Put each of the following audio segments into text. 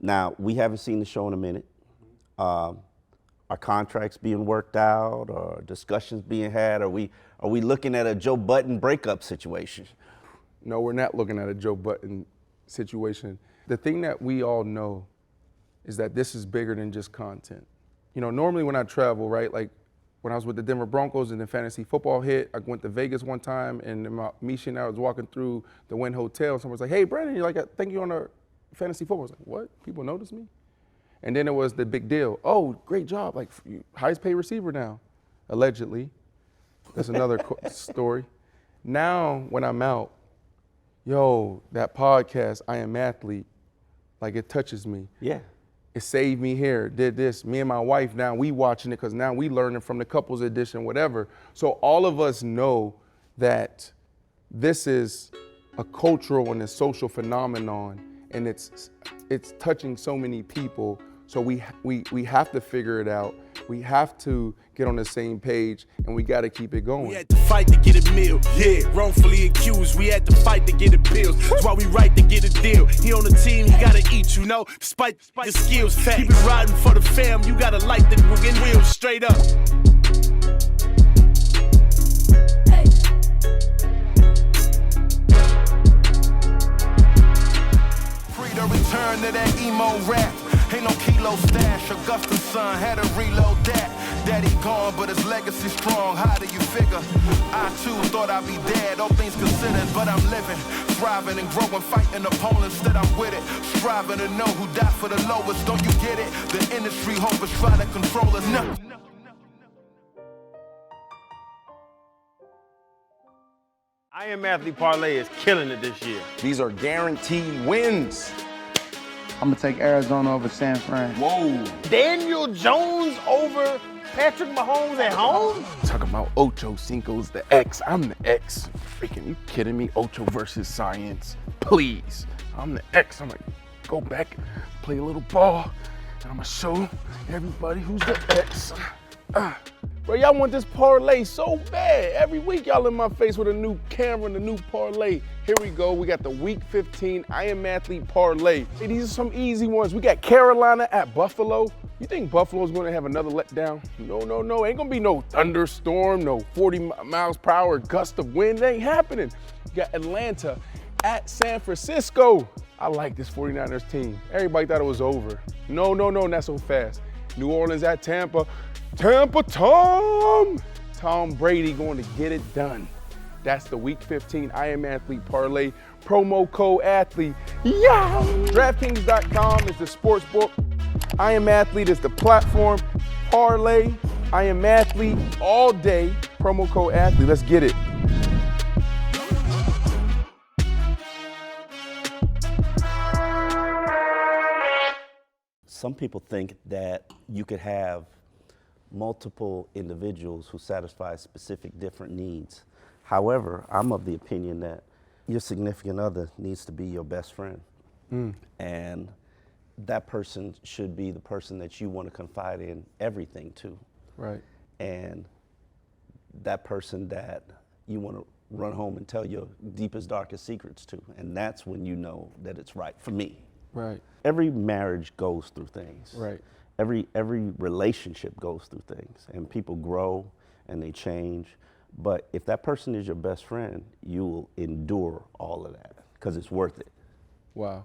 Now, we haven't seen the show in a minute. Are contracts being worked out, or discussions being had? Are we looking at a Joe Budden breakup situation? No, we're not looking at a Joe Budden situation. The thing that we all know is that this is bigger than just content. You know, normally when I travel, right, like when I was with the Denver Broncos and the fantasy football hit, I went to Vegas one time, and Michi and I was walking through the Wynn Hotel, and someone was like, "Hey, Brandon, you're like, I think you're on a fantasy football." I was like, "What? People notice me?" And then it was the big deal. "Oh, great job, like highest paid receiver now," allegedly. That's another story. Now, when I'm out, yo, that podcast, I Am Athlete, like it touches me. Yeah. It saved me here, did this. Me and my wife, now we watching it because now we learning from the couples edition, whatever. So all of us know that this is a cultural and a social phenomenon, and it's touching so many people. So we have to figure it out. We have to get on the same page, and we got to keep it going. We had to fight to get a meal, yeah, wrongfully accused. We had to fight to get a pills. That's why we right to get a deal. He on the team, he gotta eat, you know, despite your skills. Keep it riding for the fam, you gotta light the wheels straight up. Free to return to that emo rap. Ain't no kilo stash, Augusta's son had to reload that. Daddy gone, but his legacy strong, how do you figure? I too thought I'd be dead, all things considered, but I'm living, thriving and growing, fighting opponents that I'm with it. Striving to know who died for the lowest, don't you get it? The industry hope is trying to control us, no. I Am Athlete Parlay is killing it this year. These are guaranteed wins. I'm gonna take Arizona over San Fran. Whoa. Daniel Jones over Patrick Mahomes at home? Talking about Ocho Cinco's the X. I'm the X. Freaking, you kidding me? Ocho versus science. Please. I'm the X. I'm like, go back, play a little ball, and I'm gonna show everybody who's the X. Bro, y'all want this parlay so bad. Every week y'all in my face with a new camera and a new parlay. Here we go. We got the week 15 I Am Athlete parlay. Hey, these are some easy ones. We got Carolina at Buffalo. You think Buffalo's gonna have another letdown? No. Ain't gonna be no thunderstorm, no 40 miles per hour gust of wind. It ain't happening. You got Atlanta at San Francisco. I like this 49ers team. Everybody thought it was over. No, not so fast. New Orleans at Tampa. Tampa Tom Brady going to get it done. That's the week 15 I Am Athlete parlay. Promo code athlete. Yeah! DraftKings.com is the sports book. I Am Athlete is the platform. Parlay, I Am Athlete all day. Promo code athlete. Let's get it. Some people think that you could have multiple individuals who satisfy specific different needs. However, I'm of the opinion that your significant other needs to be your best friend. And that person should be the person that you want to confide in everything to. Right. And that person that you want to run home and tell your deepest, darkest secrets to. And that's when you know that it's right for me. Right. Every marriage goes through things. Right. Every relationship goes through things, and people grow and they change. But if that person is your best friend, you will endure all of that because it's worth it. Wow.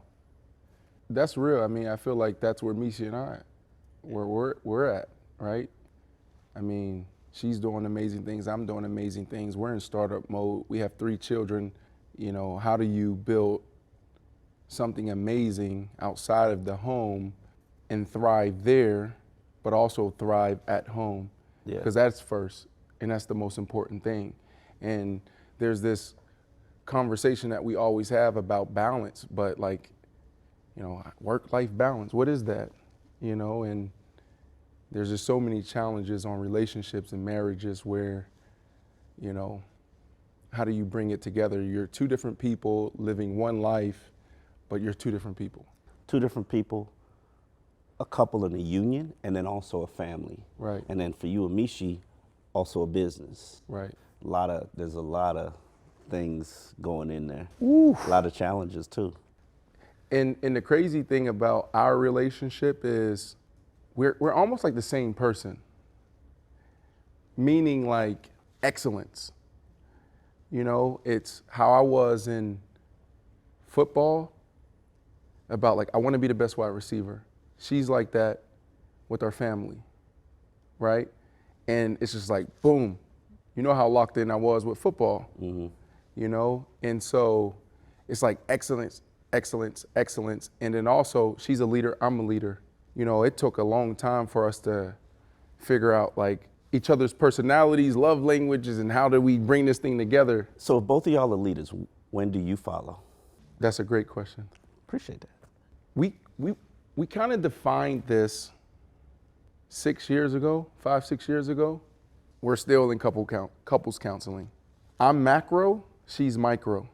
That's real. I mean, I feel like that's where Michi and I, we're at, right? I mean, she's doing amazing things. I'm doing amazing things. We're in startup mode. We have 3 children. You know, how do you build something amazing outside of the home and thrive there, but also thrive at home? Yeah. Because that's first, and that's the most important thing. And there's this conversation that we always have about balance, but like, you know, work-life balance, what is that? You know, and there's just so many challenges on relationships and marriages where, you know, how do you bring it together? You're 2 different people living one life, but you're 2 different people. 2 different people, a couple in a union, and then also a family. Right. And then for you and Michi, also a business. Right. There's a lot of things going in there. Ooh. A lot of challenges too. And the crazy thing about our relationship is we're almost like the same person, meaning like excellence. You know, it's how I was in football about like, I want to be the best wide receiver. She's like that with our family, right? And it's just like, boom, you know how locked in I was with football, you know? And so it's like excellence, excellence, excellence. And then also she's a leader, I'm a leader. You know, it took a long time for us to figure out like each other's personalities, love languages, and how do we bring this thing together. So if both of y'all are leaders, when do you follow? That's a great question. Appreciate that. We kind of defined this 6 years ago, 5-6 years ago. We're still in couples counseling. I'm macro, she's micro.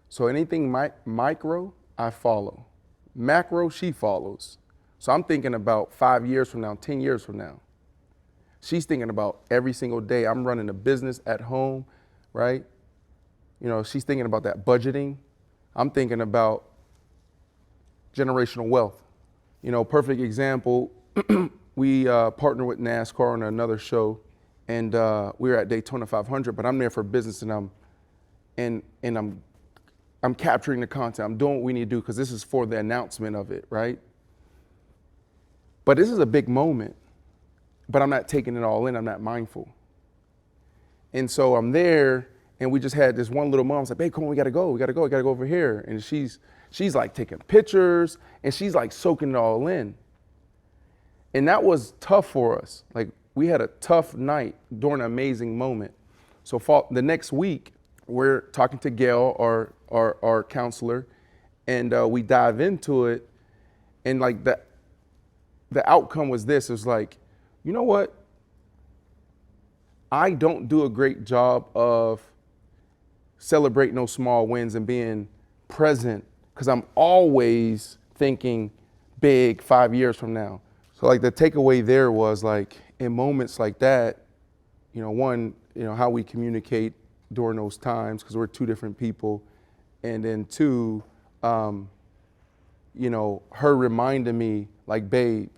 So anything micro, I follow. Macro, she follows. So I'm thinking about 5 years from now, 10 years from now. She's thinking about every single day. I'm running a business at home, right? You know, she's thinking about that budgeting. I'm thinking about generational wealth. You know, perfect example, we partner with NASCAR on another show, and we were at Daytona 500, but I'm there for business, and I'm capturing the content. I'm doing what we need to do because this is for the announcement of it, right? But this is a big moment, but I'm not taking it all in. I'm not mindful. And so I'm there, and we just had this one little mom. I was like, babe, come on, we gotta go. We gotta go over here. And she's like taking pictures, and she's like soaking it all in. And that was tough for us. Like, we had a tough night during an amazing moment. So the next week, we're talking to Gail, our counselor, and we dive into it. And like the outcome was this. It was like, you know what? I don't do a great job of celebrating those small wins and being present because I'm always thinking big 5 years from now. So like the takeaway there was like in moments like that, you know, one, you know, how we communicate during those times because we're two different people. And then two, you know, her reminding me like, babe,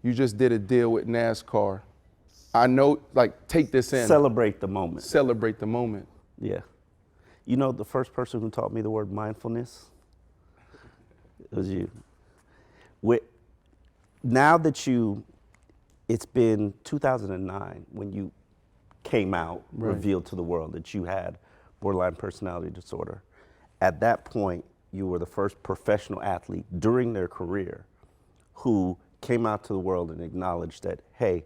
you just did a deal with NASCAR. I know, like, take this in. Celebrate the moment. Celebrate the moment. Yeah. You know, the first person who taught me the word mindfulness, it was you. Now that it's been 2009 when you came out, revealed to the world that you had borderline personality disorder. At that point, you were the first professional athlete during their career who came out to the world and acknowledged that, hey,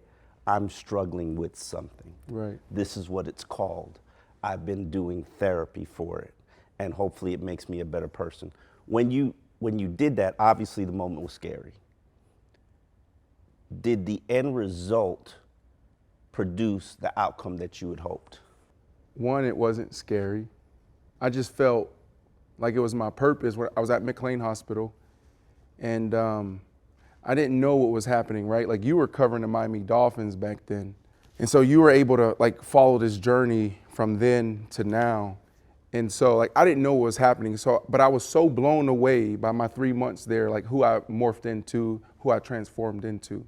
I'm struggling with something. Right. This is what it's called. I've been doing therapy for it, and hopefully it makes me a better person. When you did that, obviously the moment was scary. Did the end result produce the outcome that you had hoped? One, it wasn't scary. I just felt like it was my purpose. I was at McLean Hospital, and I didn't know what was happening, right? Like, you were covering the Miami Dolphins back then. And so you were able to like follow this journey from then to now. And so like, I didn't know what was happening. So, but I was so blown away by my 3 months there, like who I morphed into, who I transformed into.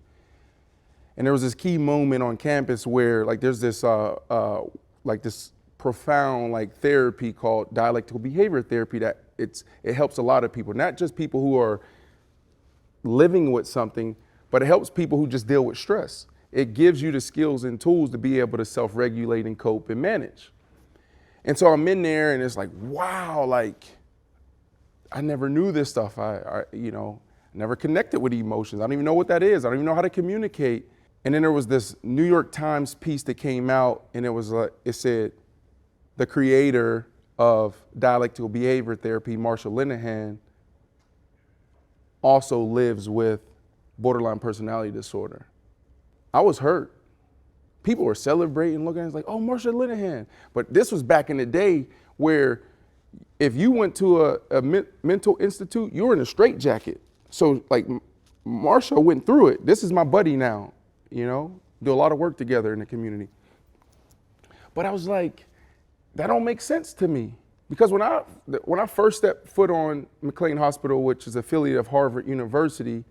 And there was this key moment on campus where like, there's this, like this profound like therapy called dialectical behavior therapy that it helps a lot of people, not just people who are living with something, but it helps people who just deal with stress. It gives you the skills and tools to be able to self-regulate and cope and manage. And so I'm in there and it's like, wow, like I never knew this stuff. I you know, never connected with emotions. I don't even know what that is. I don't even know how to communicate. And then there was this New York Times piece that came out, and it was like, it said, the creator of dialectical behavior therapy, Marshall Linehan, also lives with borderline personality disorder. I was hurt. People were celebrating, looking at it like, oh, Marshall Linehan. But this was back in the day where if you went to a mental institute, you were in a straitjacket. So like Marshall went through it. This is my buddy now, you know, do a lot of work together in the community. But I was like, that don't make sense to me. Because when I first stepped foot on McLean Hospital, which is affiliate of Harvard University,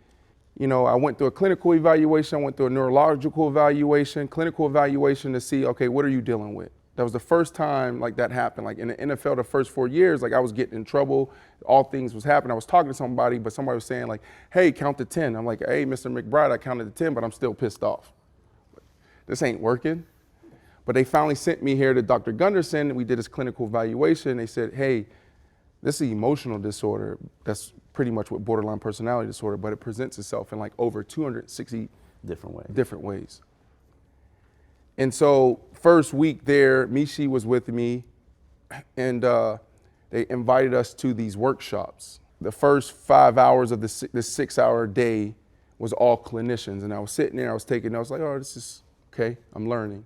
you know, I went through a clinical evaluation, I went through a neurological evaluation, clinical evaluation to see, okay, what are you dealing with? That was the first time like that happened. Like in the NFL, the first 4 years, like I was getting in trouble, all things was happening. I was talking to somebody, but somebody was saying like, hey, count to 10. I'm like, hey, Mr. McBride, I counted to 10, but I'm still pissed off. This ain't working. But they finally sent me here to Dr. Gunderson. We did his clinical evaluation. They said, hey, this is an emotional disorder. That's pretty much what borderline personality disorder, but it presents itself in like over 260 different ways. And so first week there, Michi was with me, and they invited us to these workshops. The first 5 hours of this 6-hour day was all clinicians, and I was sitting there, I was taking notes, like, oh, this is okay, I'm learning.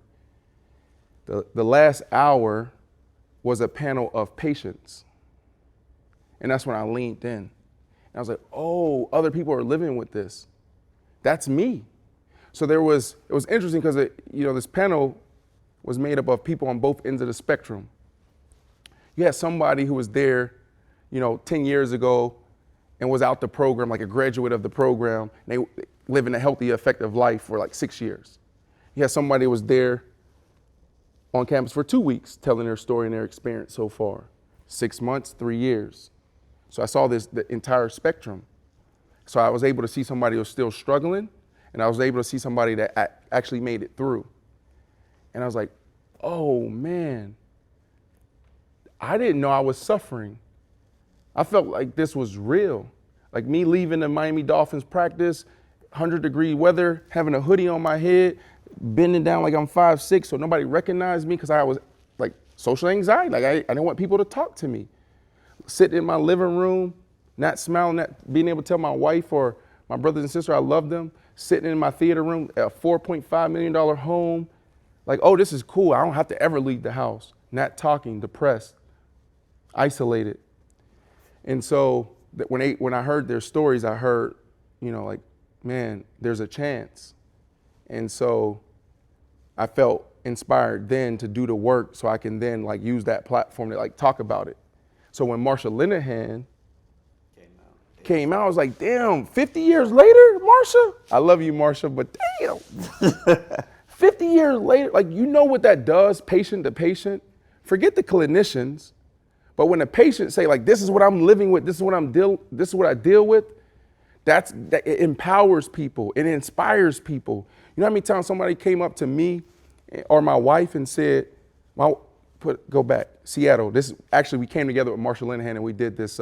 The last hour was a panel of patients. And that's when I leaned in. And I was like, oh, other people are living with this. That's me. So it was interesting because this panel was made up of people on both ends of the spectrum. You had somebody who was there, 10 years ago and was out the program, like a graduate of the program. And they living a healthy, effective life for like 6 years. You had somebody who was there on campus for 2 weeks telling their story and their experience so far. 6 months, 3 years. So I saw the entire spectrum. So I was able to see somebody who was still struggling, and I was able to see somebody that actually made it through. And I was like, oh man, I didn't know I was suffering. I felt like this was real. Like me leaving the Miami Dolphins practice, 100-degree weather, having a hoodie on my head, bending down like I'm 5'6", so nobody recognized me because I was like social anxiety. Like I didn't want people to talk to me. Sitting in my living room, not smiling, not being able to tell my wife or my brothers and sisters I love them. Sitting in my theater room at a $4.5 million home. Like, oh, this is cool. I don't have to ever leave the house. Not talking, depressed, isolated. And so when I heard their stories, I heard, like, man, there's a chance. And so I felt inspired then to do the work so I can then like use that platform to like talk about it. So when Marsha Linehan came out, I was like, damn, 50 years later, Marsha? I love you, Marsha, but damn. 50 years later, like you know what that does, patient to patient? Forget the clinicians, but when the patient say like, this is what I'm living with, this is what I deal with, that it empowers people, it inspires people. You know how many times somebody came up to me or my wife and said, go back, Seattle. This actually, we came together with Marsha Linehan and we did this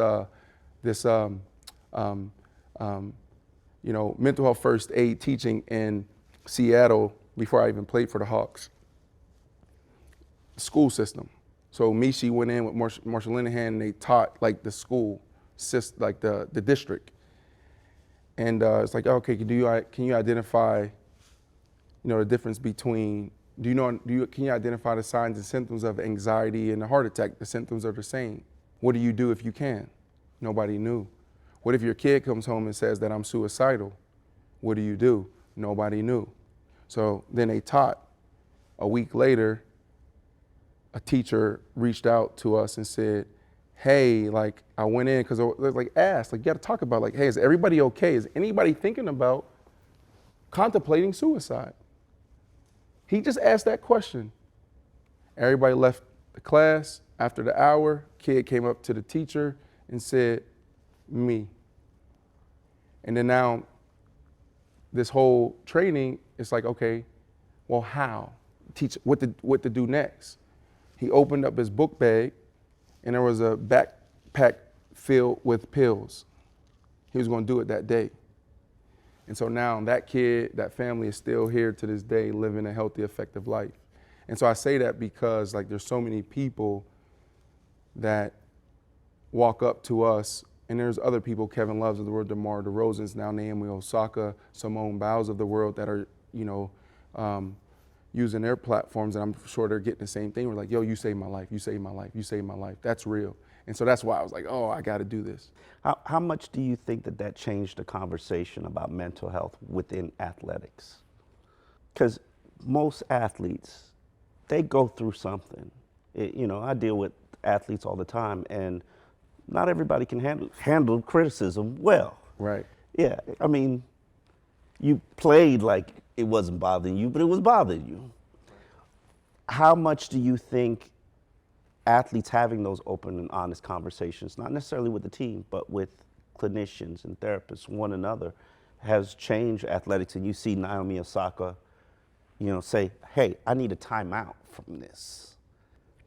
mental health first aid teaching in Seattle before I even played for the Hawks. School system. So Michi went in with Marsha Linehan and they taught like the school, like the district. And it's like, okay, can you identify, the difference between, can you identify the signs and symptoms of anxiety and a heart attack? The symptoms are the same. What do you do if you can? Nobody knew. What if your kid comes home and says that I'm suicidal? What do? Nobody knew. So then they taught. A week later, a teacher reached out to us and said, hey, like I went in because like asked, like you got to talk about like, hey, is everybody okay? Is anybody thinking about contemplating suicide? He just asked that question. Everybody left the class. After the hour, kid came up to the teacher and said, me. And then now this whole training, it's like, okay, well, how? Teach what to do next. He opened up his book bag and there was a backpack filled with pills. He was going to do it that day. And so now that kid, that family is still here to this day living a healthy, effective life. And so I say that because like there's so many people that walk up to us, and there's other people, Kevin Loves of the world, DeMar DeRozan's, now Naomi Osaka, Simone Biles of the world that are, using their platforms, and I'm sure they're getting the same thing. We're like, yo, you saved my life, you saved my life, you saved my life. That's real. And so that's why I was like, oh, I got to do this. How much do you think that changed the conversation about mental health within athletics? Because most athletes, they go through something. I deal with athletes all the time, and not everybody can handle criticism well. Right. Yeah, I mean, you played like it wasn't bothering you, but it was bothering you. How much do you think athletes having those open and honest conversations, not necessarily with the team, but with clinicians and therapists, one another, has changed athletics? And you see Naomi Osaka, say, hey, I need a timeout from this.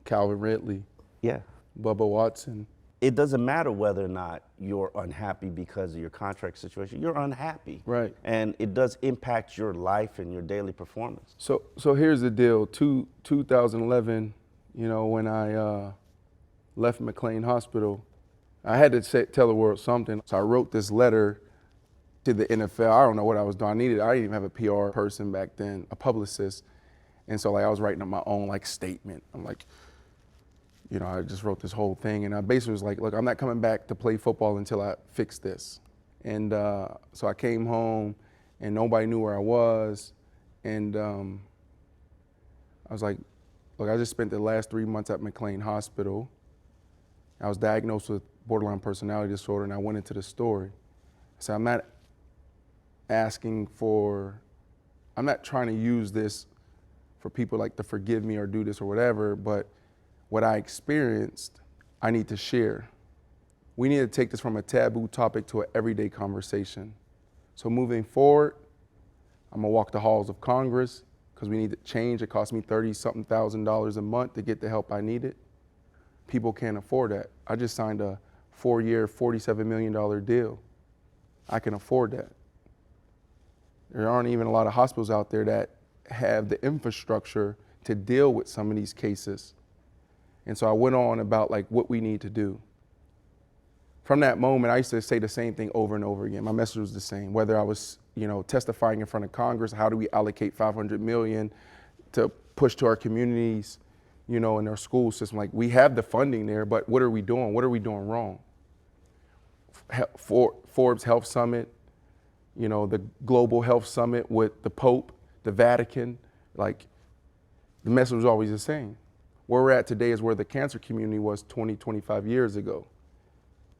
Calvin Ridley, Yeah. Bubba Watson. It doesn't matter whether or not you're unhappy because of your contract situation. You're unhappy. Right. And it does impact your life and your daily performance. So here's the deal. 2011, when I left McLean Hospital, I had to tell the world something. So I wrote this letter to the NFL. I don't know what I was doing. I didn't even have a PR person back then, a publicist. And so I was writing up my own statement. I'm like, I just wrote this whole thing, and I basically was like, look, I'm not coming back to play football until I fix this. And so I came home, and nobody knew where I was. And I was like, look, I just spent the last 3 months at McLean Hospital. I was diagnosed with borderline personality disorder, and I went into the story. I said, I'm not trying to use this for people to forgive me or do this or whatever, but what I experienced, I need to share. We need to take this from a taboo topic to an everyday conversation. So moving forward, I'm gonna walk the halls of Congress because we need to change. It cost me $30-something thousand a month to get the help I needed. People can't afford that. I just signed a 4-year, $47 million deal. I can afford that. There aren't even a lot of hospitals out there that have the infrastructure to deal with some of these cases. And so I went on about what we need to do. From that moment, I used to say the same thing over and over again. My message was the same. Whether I was, testifying in front of Congress, how do we allocate $500 million to push to our communities, in our school system? We have the funding there, but what are we doing? What are we doing wrong? Forbes Health Summit, the Global Health Summit with the Pope, the Vatican, the message was always the same. Where we're at today is where the cancer community was 20, 25 years ago,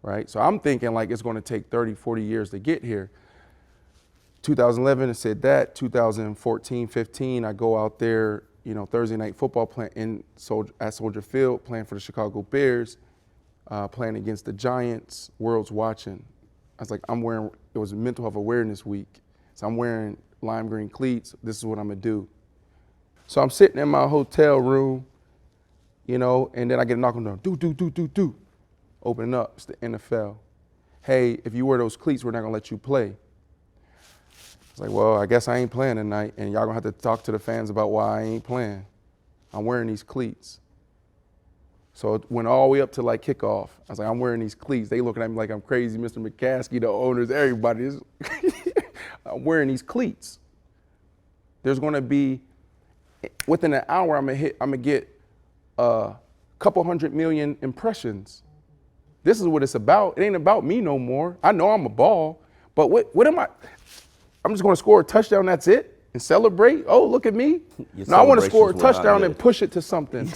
right? So I'm thinking it's going to take 30, 40 years to get here. 2011, it said that. 2014, 15, I go out there, Thursday night football playing at Soldier Field, playing for the Chicago Bears, playing against the Giants, world's watching. I was it was Mental Health Awareness Week. So I'm wearing lime green cleats. This is what I'm gonna do. So I'm sitting in my hotel room, and then I get a knock on the door, do. Opening up, it's the NFL. Hey, if you wear those cleats, we're not gonna let you play. It's well, I guess I ain't playing tonight, and y'all gonna have to talk to the fans about why I ain't playing. I'm wearing these cleats. So it went all the way up to kickoff. I was I'm wearing these cleats. They looking at me like I'm crazy, Mr. McCaskey, the owners, everybody. I'm wearing these cleats. There's gonna be, within an hour, I'm gonna get a couple 100 million impressions. This is what it's about. It ain't about me no more. I know I'm a ball, but what am I? I'm just gonna score a touchdown, that's it? And celebrate? Oh, look at me. No, I wanna score a touchdown and push it to something.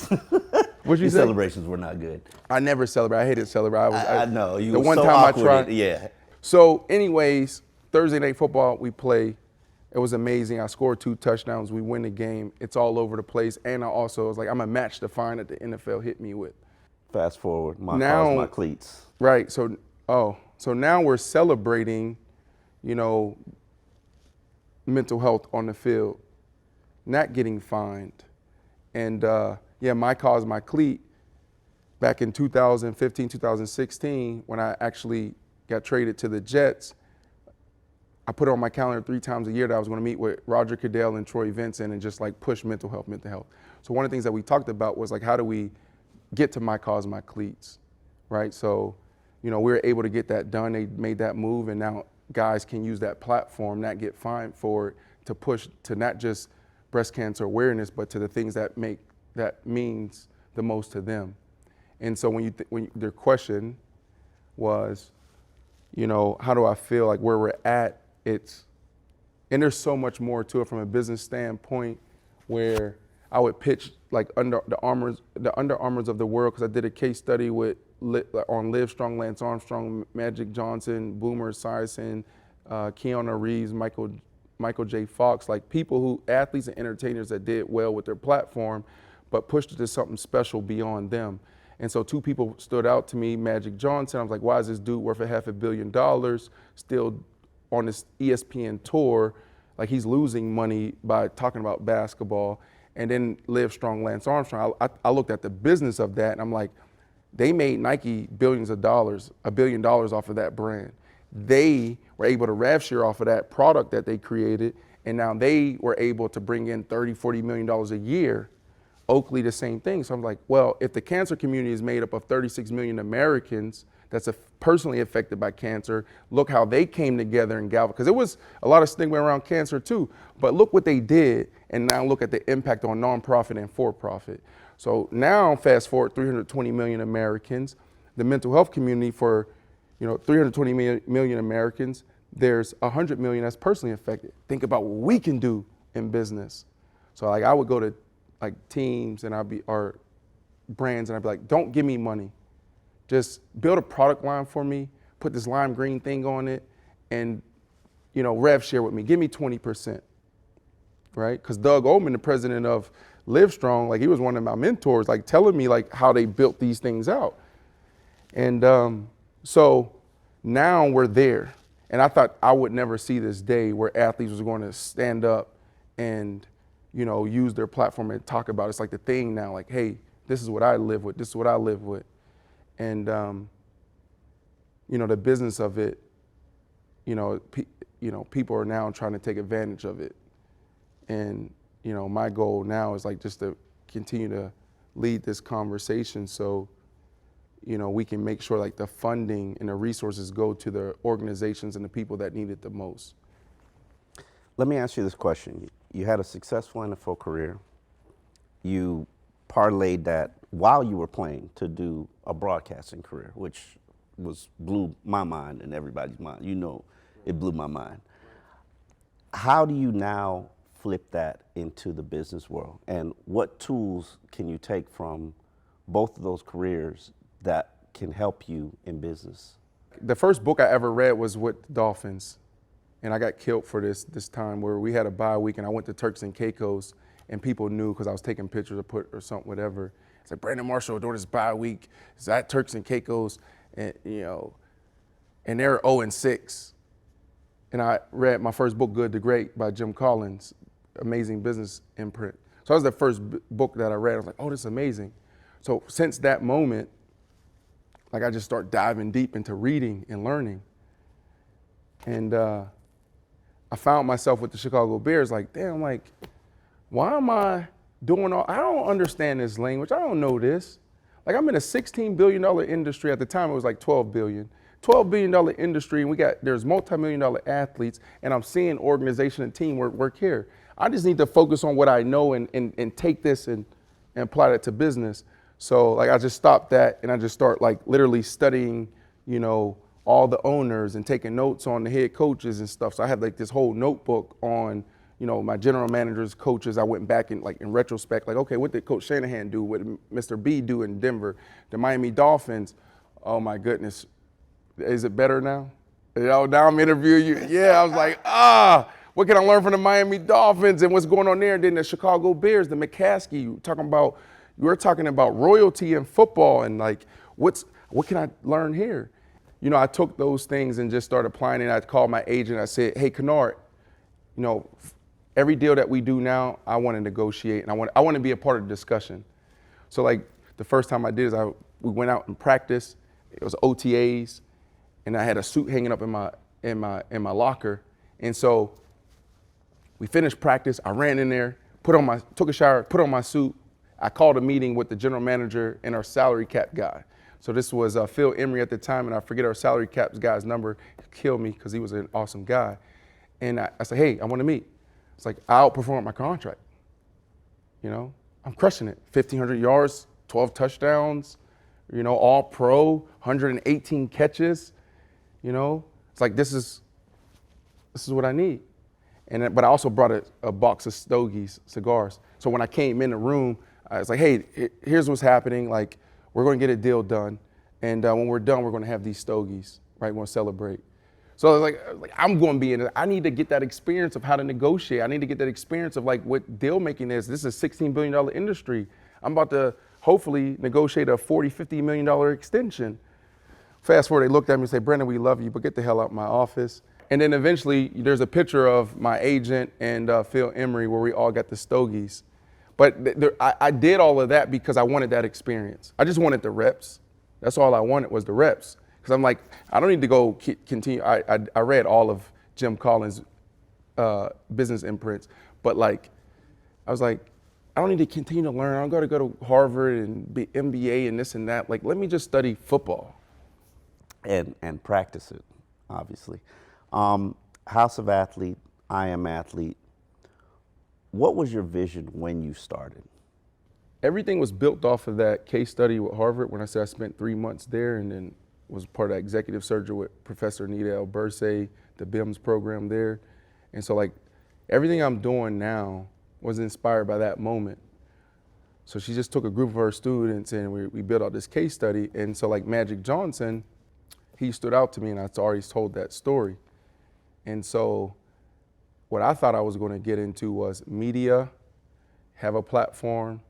What'd you say? Celebrations were not good. I never celebrate. I hated celebrate. I know. You the were one so time awkward I tried. Yeah. So anyways, Thursday night football, we play. It was amazing. I scored 2 touchdowns. We win the game. It's all over the place. And I also was I'm a match to find that the NFL hit me with. Fast forward, my cleats. Right. So now we're celebrating, mental health on the field, not getting fined. And my cause, my cleat, back in 2015, 2016, when I actually got traded to the Jets, I put it on my calendar 3 times a year that I was going to meet with Roger Goodell and Troy Vincent and just push mental health. So one of the things that we talked about was how do we get to my cause, my cleats, right? So, we were able to get that done. They made that move, and now guys can use that platform, not get fined for it, to push to not just breast cancer awareness, but to the things that means the most to them. And so when their question was, how do I feel where we're at? And there's so much more to it from a business standpoint, where I would pitch like Under Armours of the world, because I did a case study on Live Strong, Lance Armstrong, Magic Johnson, Boomer Esiason, Keanu Reeves, Michael J. Fox, like people who, athletes and entertainers that did well with their platform, but pushed it to something special beyond them. And so 2 people stood out to me, Magic Johnson. I was like, why is this dude worth $500 million still on this ESPN tour? Like, he's losing money by talking about basketball. And then Live Strong, Lance Armstrong, I looked at the business of that, and I'm like, they made Nike billions of dollars, $1 billion off of that brand. They were able to rev share off of that product that they created, and now they were able to bring in $30, $40 million a year. Oakley, the same thing. So I'm like, well, if the cancer community is made up of 36 million Americans that's personally affected by cancer, look how they came together in Galveston. Because there was a lot of stigma around cancer too, but look what they did, and now look at the impact on nonprofit and for-profit. So now, fast forward 320 million Americans, the mental health community for 320 million Americans, there's 100 million that's personally affected. Think about what we can do in business. So like, I would go to like teams or brands, and I'd be like, don't give me money. Just build a product line for me, put this lime green thing on it, and rev share with me. Give me 20%, right? Because Doug Oldman, the president of Live Strong, like, he was one of my mentors, like telling me like how they built these things out. And so now we're there. And I thought I would never see this day where athletes was going to stand up and use their platform and talk about it. It's like the thing now, like, hey, this is what I live with. This is what I live with. And, the business of it, people are now trying to take advantage of it. And, my goal now is like just to continue to lead this conversation so, we can make sure like the funding and the resources go to the organizations and the people that need it the most. Let me ask you this question. You had a successful NFL career. You parlayed that while you were playing to do a broadcasting career, which blew my mind and everybody's mind. It blew my mind. How do you now flip that into the business world? And what tools can you take from both of those careers that can help you in business? The first book I ever read was with the Dolphins. And I got killed for this time where we had a bye week, and I went to Turks and Caicos, and people knew because I was taking pictures or something, whatever. It's like, Brandon Marshall during this bye week is at Turks and Caicos, and and they're 0-6. And I read my first book, Good to Great, by Jim Collins, amazing business imprint. So that was the first book that I read. I was like, oh, this is amazing. So since that moment, like, I just start diving deep into reading and learning. And I found myself with the Chicago Bears, like, damn, like, why am I doing I don't understand this language. I don't know this. Like, I'm in a $16 billion industry. At the time, it was like $12 billion. $12 billion industry, and there's multi-million-dollar athletes, and I'm seeing organization and teamwork work here. I just need to focus on what I know and take this and apply that to business. So, like, I just stopped that, and I just start, like, literally studying, all the owners and taking notes on the head coaches and stuff. So I had like this whole notebook on, my general managers, coaches. I went back and like in retrospect, like, okay, what did Coach Shanahan do? What did Mr. B do in Denver? The Miami Dolphins, oh my goodness. Is it better now? Now I'm interviewing you. Yeah, I was like, what can I learn from the Miami Dolphins and what's going on there? And then the Chicago Bears, the McCaskey, we're talking about royalty in football, and like, what can I learn here? I took those things and just started applying it. I called my agent. I said, hey, Kennard, every deal that we do now, I want to negotiate, and I want to be a part of the discussion. So like the first time I did is we went out and practiced. It was OTAs, and I had a suit hanging up in my locker. And so we finished practice. I ran in there, took a shower, put on my suit. I called a meeting with the general manager and our salary cap guy. So this was Phil Emery at the time, and I forget our salary cap guy's number. He killed me because he was an awesome guy. And I said, hey, I want to meet. It's like, I outperformed my contract. I'm crushing it. 1,500 yards, 12 touchdowns, all pro, 118 catches. It's like, this is what I need. But I also brought a box of Stogies, cigars. So when I came in the room, I was like, hey, here's what's happening. Like, we're going to get a deal done. And when we're done, we're going to have these Stogies, right? We're going to celebrate. So I was like, I'm going to be in it. I need to get that experience of how to negotiate. I need to get that experience of like what deal making is. This is a $16 billion industry. I'm about to hopefully negotiate a $40, $50 million extension. Fast forward, they looked at me and said, Brandon, we love you, but get the hell out of my office. And then eventually there's a picture of my agent and Phil Emery where we all got the Stogies. But I did all of that because I wanted that experience. I just wanted the reps. That's all I wanted was the reps. Because I'm like, I don't need to go continue. I read all of Jim Collins' business imprints, but like, I was like, I don't need to continue to learn. I don't got to go to Harvard and be MBA and this and that. Like, let me just study football. And practice it, obviously. House of Athlete, I Am Athlete. What was your vision when you started? Everything was built off of that case study with Harvard when I said I spent 3 months there and then was part of that executive surgery with Professor Anita El Bursay, the BIMS program there. And so like everything I'm doing now was inspired by that moment. So she just took a group of her students and we built out this case study. And so like Magic Johnson, he stood out to me and I already told that story. And so what I thought I was going to get into was media, have a platform,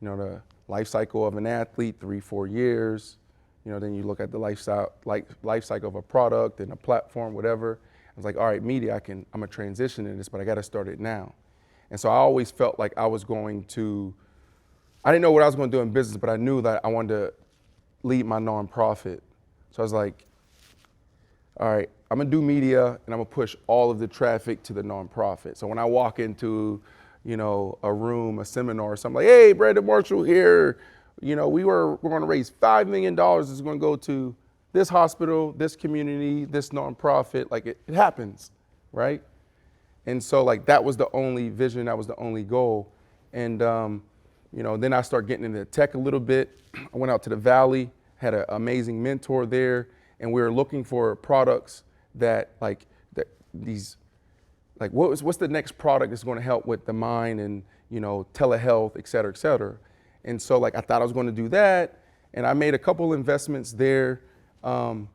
you know, the life cycle of an athlete, 3-4 years. You know, then you look at the life cycle of a product and a platform, whatever. I was like, all right, media, I'm gonna transition in this, but I gotta start it now. And so I always felt like I didn't know what I was gonna do in business, but I knew that I wanted to lead my nonprofit. So I was like, all right, I'm gonna do media and I'm gonna push all of the traffic to the nonprofit. So when I walk into, you know, a room, a seminar or something, like, hey, Brandon Marshall here, you know, we're gonna raise $5 million. It's gonna go to this hospital, this community, this nonprofit. Like it happens, right? And so like that was the only vision, that was the only goal. And you know, then I started getting into tech a little bit. I went out to the Valley, had an amazing mentor there, and we were looking for products what's the next product that's going to help with the mind and, you know, telehealth, et cetera, et cetera. And so like I thought I was going to do that, and I made a couple investments there, and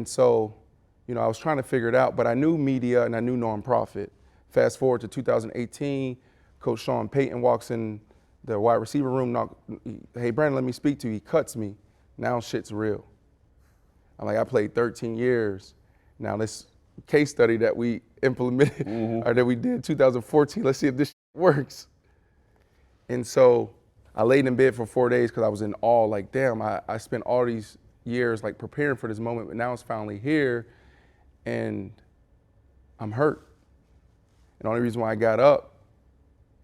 so, you know, I was trying to figure it out, but I knew media and I knew nonprofit. Fast forward to 2018, Coach Sean Payton walks in the wide receiver room, hey Brandon, let me speak to you. He cuts me. Now shit's real. I'm like, I played 13 years. Now this case study that we implemented, or that we did in 2014, let's see if this shit works. And so I laid in bed for 4 days because I was in awe, like, damn, I spent all these years like preparing for this moment, but now it's finally here and I'm hurt. And the only reason why I got up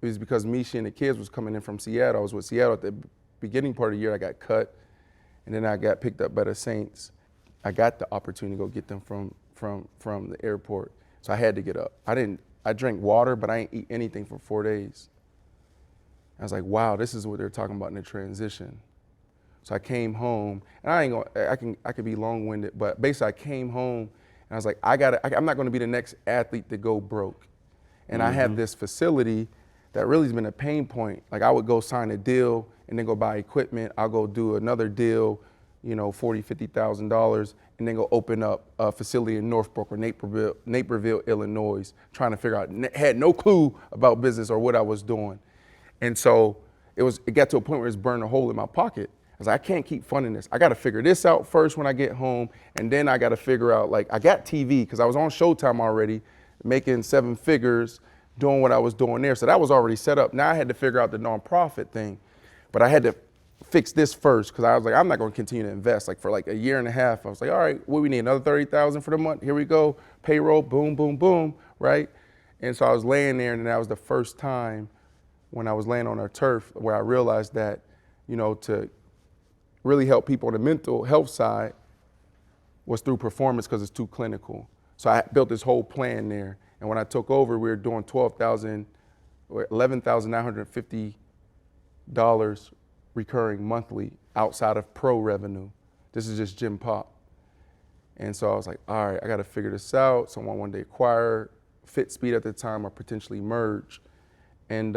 is because Michi and the kids was coming in from Seattle. I was with Seattle at the beginning part of the year. I got cut, and then I got picked up by the Saints. I got the opportunity to go get them from the airport, so I had to get up. I drank water, but I didn't eat anything for 4 days. I was like, wow, this is what they're talking about in the transition. So I came home, and I could be long-winded, but basically I came home and I was like, I'm not gonna be the next athlete to go broke. And I have this facility that really has been a pain point. Like I would go sign a deal and then go buy equipment. I'll go do another deal, you know, $40,000, $50,000, and then go open up a facility in Northbrook or Naperville, Illinois, trying to figure out, had no clue about business or what I was doing. And so it got to a point where it's burned a hole in my pocket. I was like, I can't keep funding this. I got to figure this out first when I get home, and then I got to figure out, like, I got TV because I was on Showtime already, making 7 figures, doing what I was doing there. So that was already set up. Now I had to figure out the nonprofit thing, but I had to fix this first because I was like, I'm not going to continue to invest. Like for like a year and a half, I was like, all right, what we need, another 30,000 for the month? Here we go, payroll, boom, boom, boom, right? And so I was laying there, and that was the first time when I was laying on our turf where I realized that, you know, to really help people on the mental health side was through performance because it's too clinical. So I built this whole plan there. And when I took over, we were doing $11,950 recurring monthly outside of pro revenue. This is just gym pop. And so I was like, all right, I got to figure this out. Someone wanted to acquire Fit Speed at the time or potentially merge. And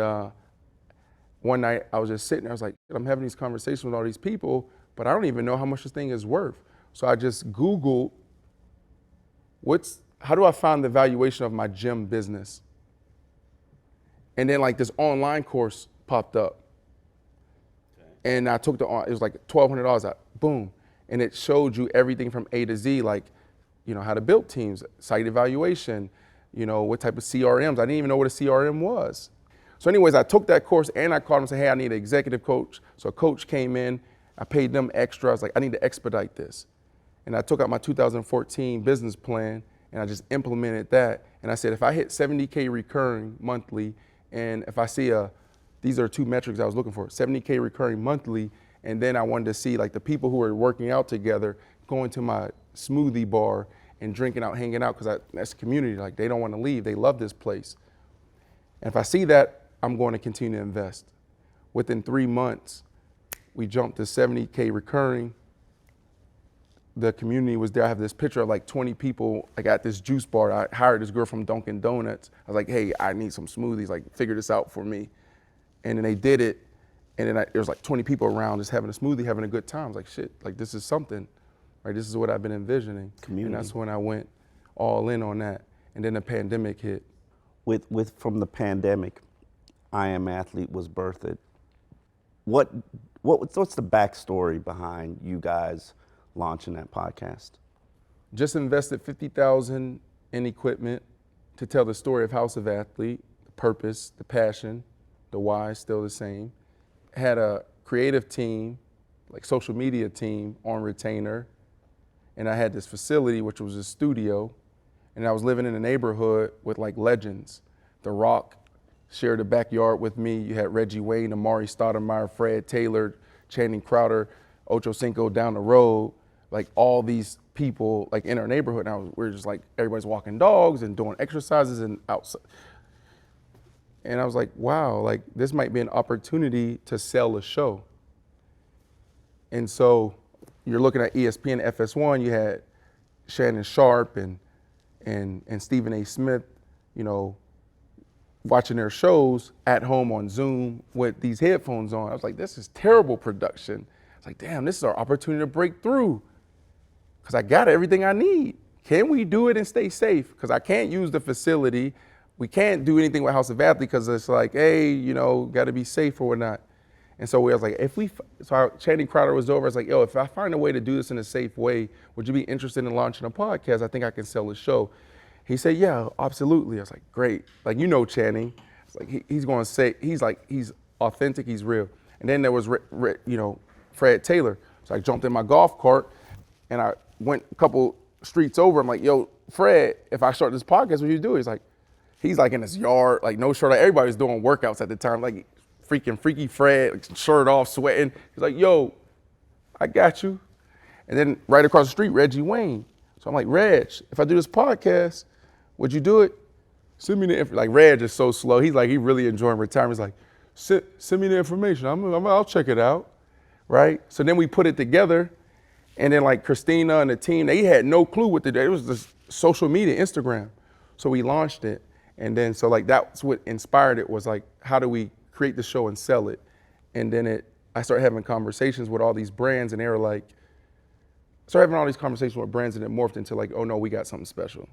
one night I was just sitting there, I was like, I'm having these conversations with all these people, but I don't even know how much this thing is worth. So I just Googled, how do I find the valuation of my gym business? And then like this online course popped up. Okay. And I took it was like $1,200, boom. And it showed you everything from A to Z, like, you know, how to build teams, site evaluation, you know, what type of CRMs. I didn't even know what a CRM was. So anyways, I took that course and I called him and said, hey, I need an executive coach. So a coach came in, I paid them extra. I was like, I need to expedite this. And I took out my 2014 business plan and I just implemented that. And I said, if I hit 70K recurring monthly, and if I see these are two metrics I was looking for, 70K recurring monthly, and then I wanted to see like the people who are working out together, going to my smoothie bar and drinking out, hanging out, because that's community, like they don't want to leave, they love this place. And if I see that, I'm going to continue to invest. Within 3 months, we jumped to 70K recurring. The community was there. I have this picture of like 20 people, like at this juice bar. I hired this girl from Dunkin' Donuts. I was like, hey, I need some smoothies, like figure this out for me. And then they did it. And then there was like 20 people around just having a smoothie, having a good time. I was like, shit, like this is something, right? This is what I've been envisioning. Community. And that's when I went all in on that. And then the pandemic hit. From the pandemic, I Am Athlete was birthed. What's the backstory behind you guys launching that podcast? Just invested $50,000 in equipment to tell the story of House of Athlete, the purpose, the passion, the why, still the same. Had a creative team, like social media team on retainer. And I had this facility, which was a studio. And I was living in a neighborhood with like legends. The Rock shared a backyard with me. You had Reggie Wayne, Amari Stoudemire, Fred Taylor, Channing Crowder, Ocho Cinco down the road. Like all these people like in our neighborhood. And we were just like, everybody's walking dogs and doing exercises and outside. And I was like, wow, like this might be an opportunity to sell a show. And so you're looking at ESPN FS1, you had Shannon Sharp and Stephen A. Smith, you know, watching their shows at home on Zoom with these headphones on. I was like, this is terrible production. I was like, damn, this is our opportunity to break through. Because I got everything I need. Can we do it and stay safe? Because I can't use the facility. We can't do anything with House of Athlete because it's like, hey, you know, got to be safe or whatnot. And so we was like, Channing Crowder was over. I was like, yo, if I find a way to do this in a safe way, would you be interested in launching a podcast? I think I can sell a show. He said, yeah, absolutely. I was like, great. Like, you know Channing. It's like, he's going to say, he's authentic, he's real. And then there was, Fred Taylor. So I jumped in my golf cart and I went a couple streets over. I'm like, yo, Fred, if I start this podcast, what you do? He's like in his yard, like no shirt. Like everybody was doing workouts at the time, like freaky Fred, like shirt off, sweating. He's like, yo, I got you. And then right across the street, Reggie Wayne. So I'm like, Reg, if I do this podcast, would you do it? Send me the information. Like Reg is so slow. He's like, he really enjoying retirement. He's like, send me the information. I'll check it out, right? So then we put it together. And then like Christina and the team, they had no clue what to do. It was just social media, Instagram. So we launched it. And then, so like that's what inspired it, was like, how do we create the show and sell it? And then I started having conversations with all these brands, and they were like, started having all these conversations with brands, and it morphed into like, oh no, we got something special.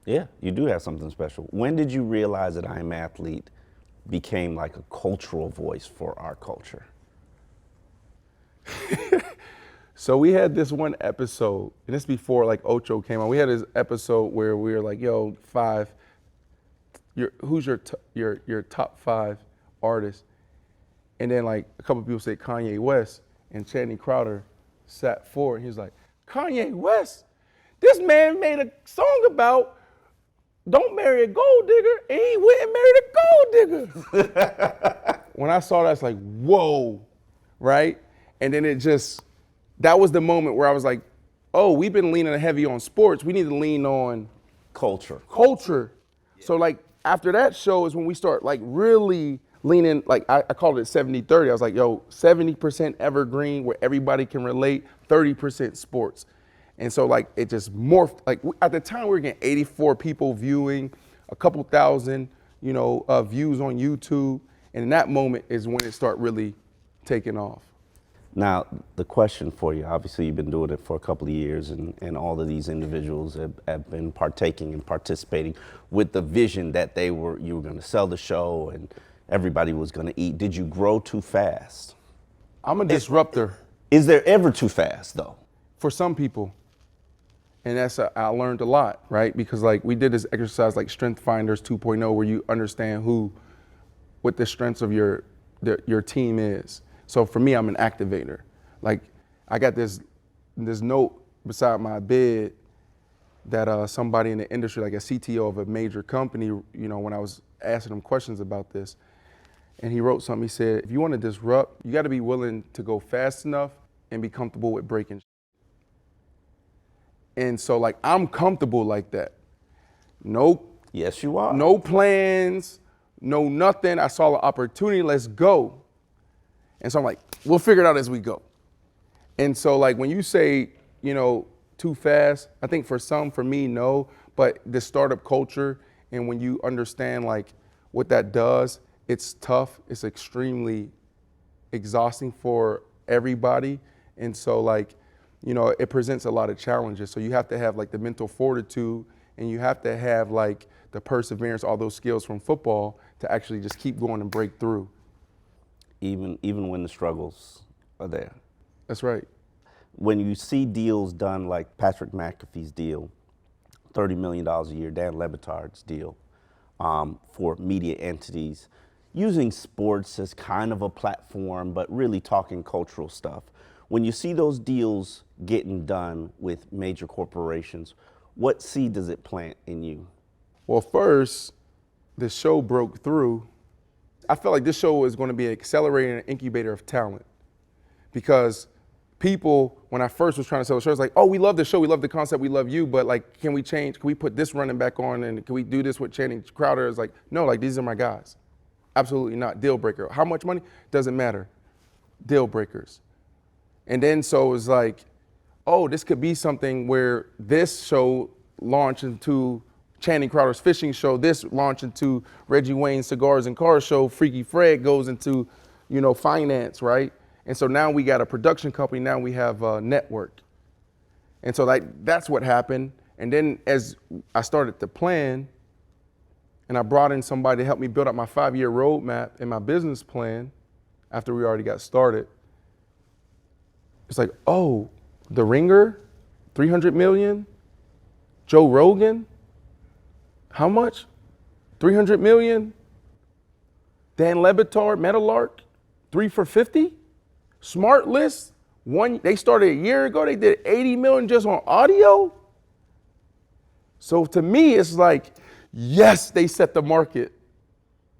Yeah, you do have something special. When did you realize that I Am Athlete became like a cultural voice for our culture? So we had this one episode, and this before like Ocho came on. We had this episode where we were like, yo, who's your top 5 artists? And then like a couple people said Kanye West, and Channing Crowder sat forward. He was like, Kanye West? This man made a song about don't marry a gold digger, and he went and married a gold digger. When I saw that, I was like, whoa, right? And then that was the moment where I was like, oh, we've been leaning heavy on sports. We need to lean on culture. Yeah. So like after that show is when we start like really leaning, like I called it 70-30. I was like, yo, 70% evergreen where everybody can relate, 30% sports. And so like it just morphed. Like at the time we were getting 84 people viewing a couple thousand, views on YouTube. And in that moment is when it start really taking off. Now, the question for you, obviously you've been doing it for a couple of years, and all of these individuals have been partaking and participating with the vision that you were going to sell the show and everybody was going to eat. Did you grow too fast? I'm a disruptor. Is there ever too fast, though? For some people. And I learned a lot, right? Because like we did this exercise like Strength Finders 2.0 where you understand what the strengths of your team is. So for me, I'm an activator. Like I got this note beside my bed that somebody in the industry, like a CTO of a major company, when I was asking him questions about this, and he wrote something. He said, if you want to disrupt, you got to be willing to go fast enough and be comfortable with breaking. And so like I'm comfortable like that. Yes, you are. No plans, no nothing. I saw an opportunity, let's go. And so I'm like, we'll figure it out as we go. And so like when you say, too fast, I think for me, no, but the startup culture and when you understand like what that does, it's tough, it's extremely exhausting for everybody. And so like, it presents a lot of challenges. So you have to have like the mental fortitude and you have to have like the perseverance, all those skills from football to actually just keep going and break through. Even when the struggles are there. That's right. When you see deals done like Patrick McAfee's deal, $30 million a year, Dan Le Batard's deal for media entities, using sports as kind of a platform, but really talking cultural stuff. When you see those deals getting done with major corporations, what seed does it plant in you? Well, first, the show broke through. I felt like this show is going to be an accelerator and incubator of talent because people, when I first was trying to sell the show, it's like, oh, we love the show, we love the concept, we love you, but like, can we change? Can we put this running back on and can we do this with Channing Crowder? It's like, no, like these are my guys. Absolutely not. Deal breaker. How much money? Doesn't matter. Deal breakers. And then so it was like, oh, this could be something where this show launched into Channing Crowder's fishing show, this launched into Reggie Wayne's cigars and cars show, Freaky Fred goes into, finance, right? And so now we got a production company, now we have a network. And so that's what happened. And then as I started to plan, and I brought in somebody to help me build up my 5-year roadmap and my business plan after we already got started, it's like, oh, The Ringer, 300 million, Joe Rogan, how much? 300 million. Dan Le Batard, Metalark, 3 for 50. Smart List, they started a year ago. They did 80 million just on audio. So to me, it's like, yes, they set the market.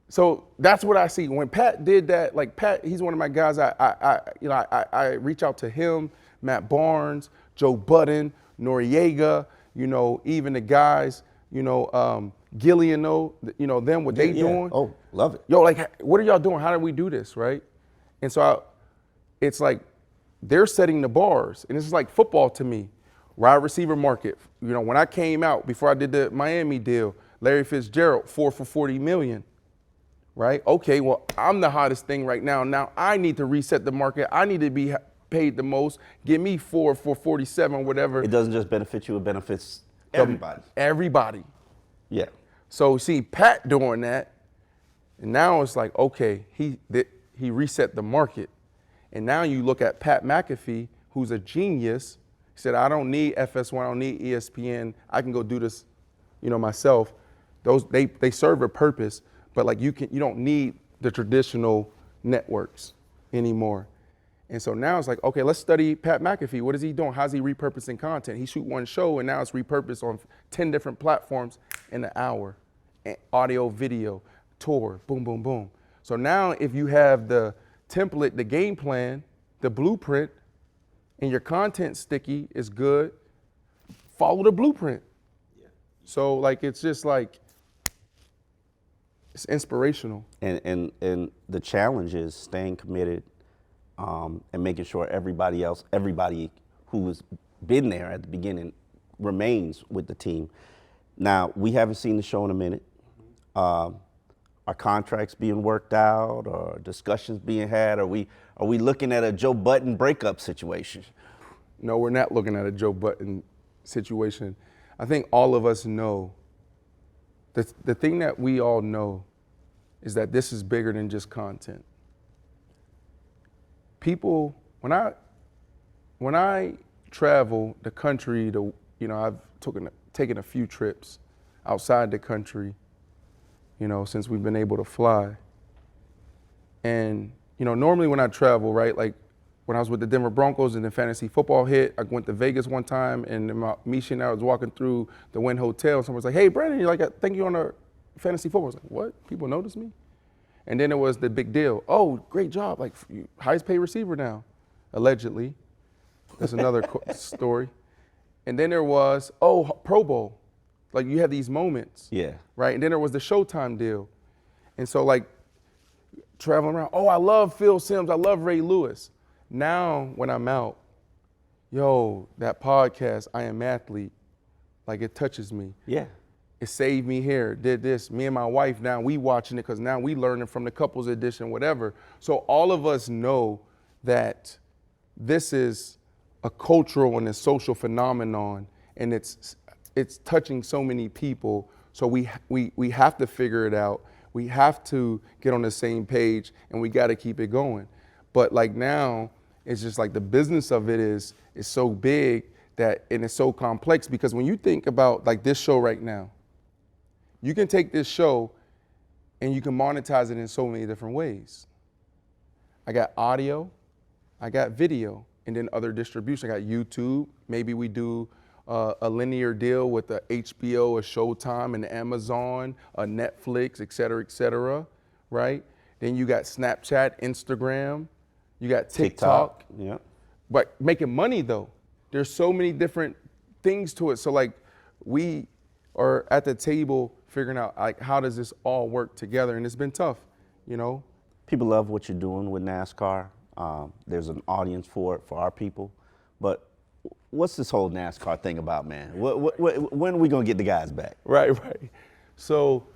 So that's what I see. When Pat did that, like Pat, he's one of my guys. I reach out to him, Matt Barnes, Joe Budden, Noriega, even the guys. Gillian, them, what they doing. Oh, love it. Yo, like, what are y'all doing? How do we do this, right? And so it's like they're setting the bars. And this is like football to me. Wide receiver market. When I came out, before I did the Miami deal, Larry Fitzgerald, 4 for 40 million, right? Okay, well, I'm the hottest thing right now. Now I need to reset the market. I need to be paid the most. Give me 4 for 47, whatever. It doesn't just benefit you, it benefits everybody. Everybody. Yeah. So see Pat doing that, and now it's like, okay, he reset the market. And now you look at Pat McAfee, who's a genius. He said, I don't need FS1, I don't need ESPN. I can go do this, myself. They serve a purpose, but like you don't need the traditional networks anymore. And so now it's like, okay, let's study Pat McAfee. What is he doing? How's he repurposing content? He shoot one show and now it's repurposed on 10 different platforms in an hour. Audio, video, tour, boom, boom, boom. So now if you have the template, the game plan, the blueprint, and your content sticky is good, follow the blueprint. Yeah. So like, it's just like, it's inspirational. And the challenge is staying committed and making sure everybody who has been there at the beginning remains with the team. Now, we haven't seen the show in a minute. Are contracts being worked out, or discussions being had? Are we looking at a Joe Budden breakup situation? No, we're not looking at a Joe Budden situation. I think all of us know, the thing that we all know is that this is bigger than just content. People, when I travel the country, I've taken a few trips outside the country, since we've been able to fly. And, normally when I travel, right, like when I was with the Denver Broncos and the fantasy football hit, I went to Vegas one time, and Michi and I was walking through the Wynn Hotel, and someone was like, "Hey, Brandon, you're like, I think you're on a fantasy football." I was like, "What? People notice me?" And then it was the big deal. "Oh, great job, like highest paid receiver now," allegedly. That's another story. And then there was, Pro Bowl. Like, you have these moments. Yeah. Right? And then there was the Showtime deal. And so, like, traveling around, I love Phil Simms, I love Ray Lewis. Now, when I'm out, that podcast, I Am Athlete, like, it touches me. Yeah. It saved me here, did this. Me and my wife, now we watching it because now we learning from the couples edition, whatever. So all of us know that this is a cultural and a social phenomenon, and it's touching so many people. So we have to figure it out. We have to get on the same page, and we got to keep it going. But like now, it's just like the business of it is so big and it's so complex, because when you think about like this show right now, you can take this show and you can monetize it in so many different ways. I got audio, I got video, and then other distribution. I got YouTube. Maybe we do a linear deal with the HBO, a Showtime, and Amazon, a Netflix, et cetera, right? Then you got Snapchat, Instagram, you got TikTok. Yeah. But making money though, there's so many different things to it. So like, we are at the table figuring out like, how does this all work together? And it's been tough, People love what you're doing with NASCAR. There's an audience for it, for our people. But what's this whole NASCAR thing about, man? When are we gonna get the guys back? Right. So,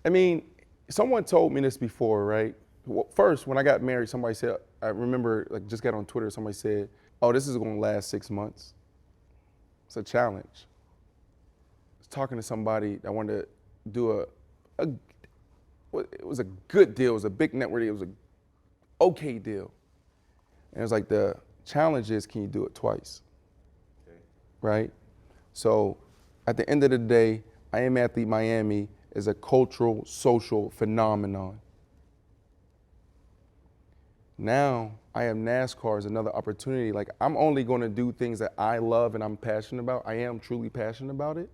I mean, someone told me this before, right? Well, first, when I got married, somebody said, I remember, like, just got on Twitter, somebody said, "Oh, this is gonna last 6 months." It's a challenge. I was talking to somebody that wanted to do it was a good deal, it was a big network deal, it was an okay deal. And it was like, the challenge is, can you do it twice? Okay. Right? So at the end of the day, I Am Athlete Miami is a cultural, social phenomenon. Now, I Am NASCAR is another opportunity. Like, I'm only gonna do things that I love and I'm passionate about. I am truly passionate about it,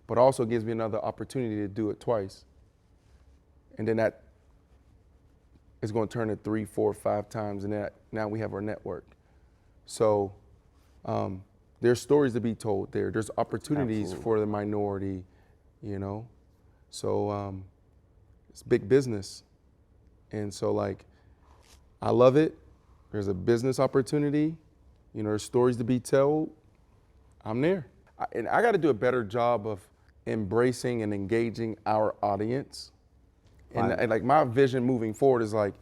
but also gives me another opportunity to do it twice. And then that is gonna turn it 3, 4, 5 times, and now we have our network. So there's stories to be told there. There's opportunities Absolutely. for the minority, So it's big business. And so like, I love it. There's a business opportunity. There's stories to be told. I'm there. And I got to do a better job of embracing and engaging our audience. And like, my vision moving forward is like,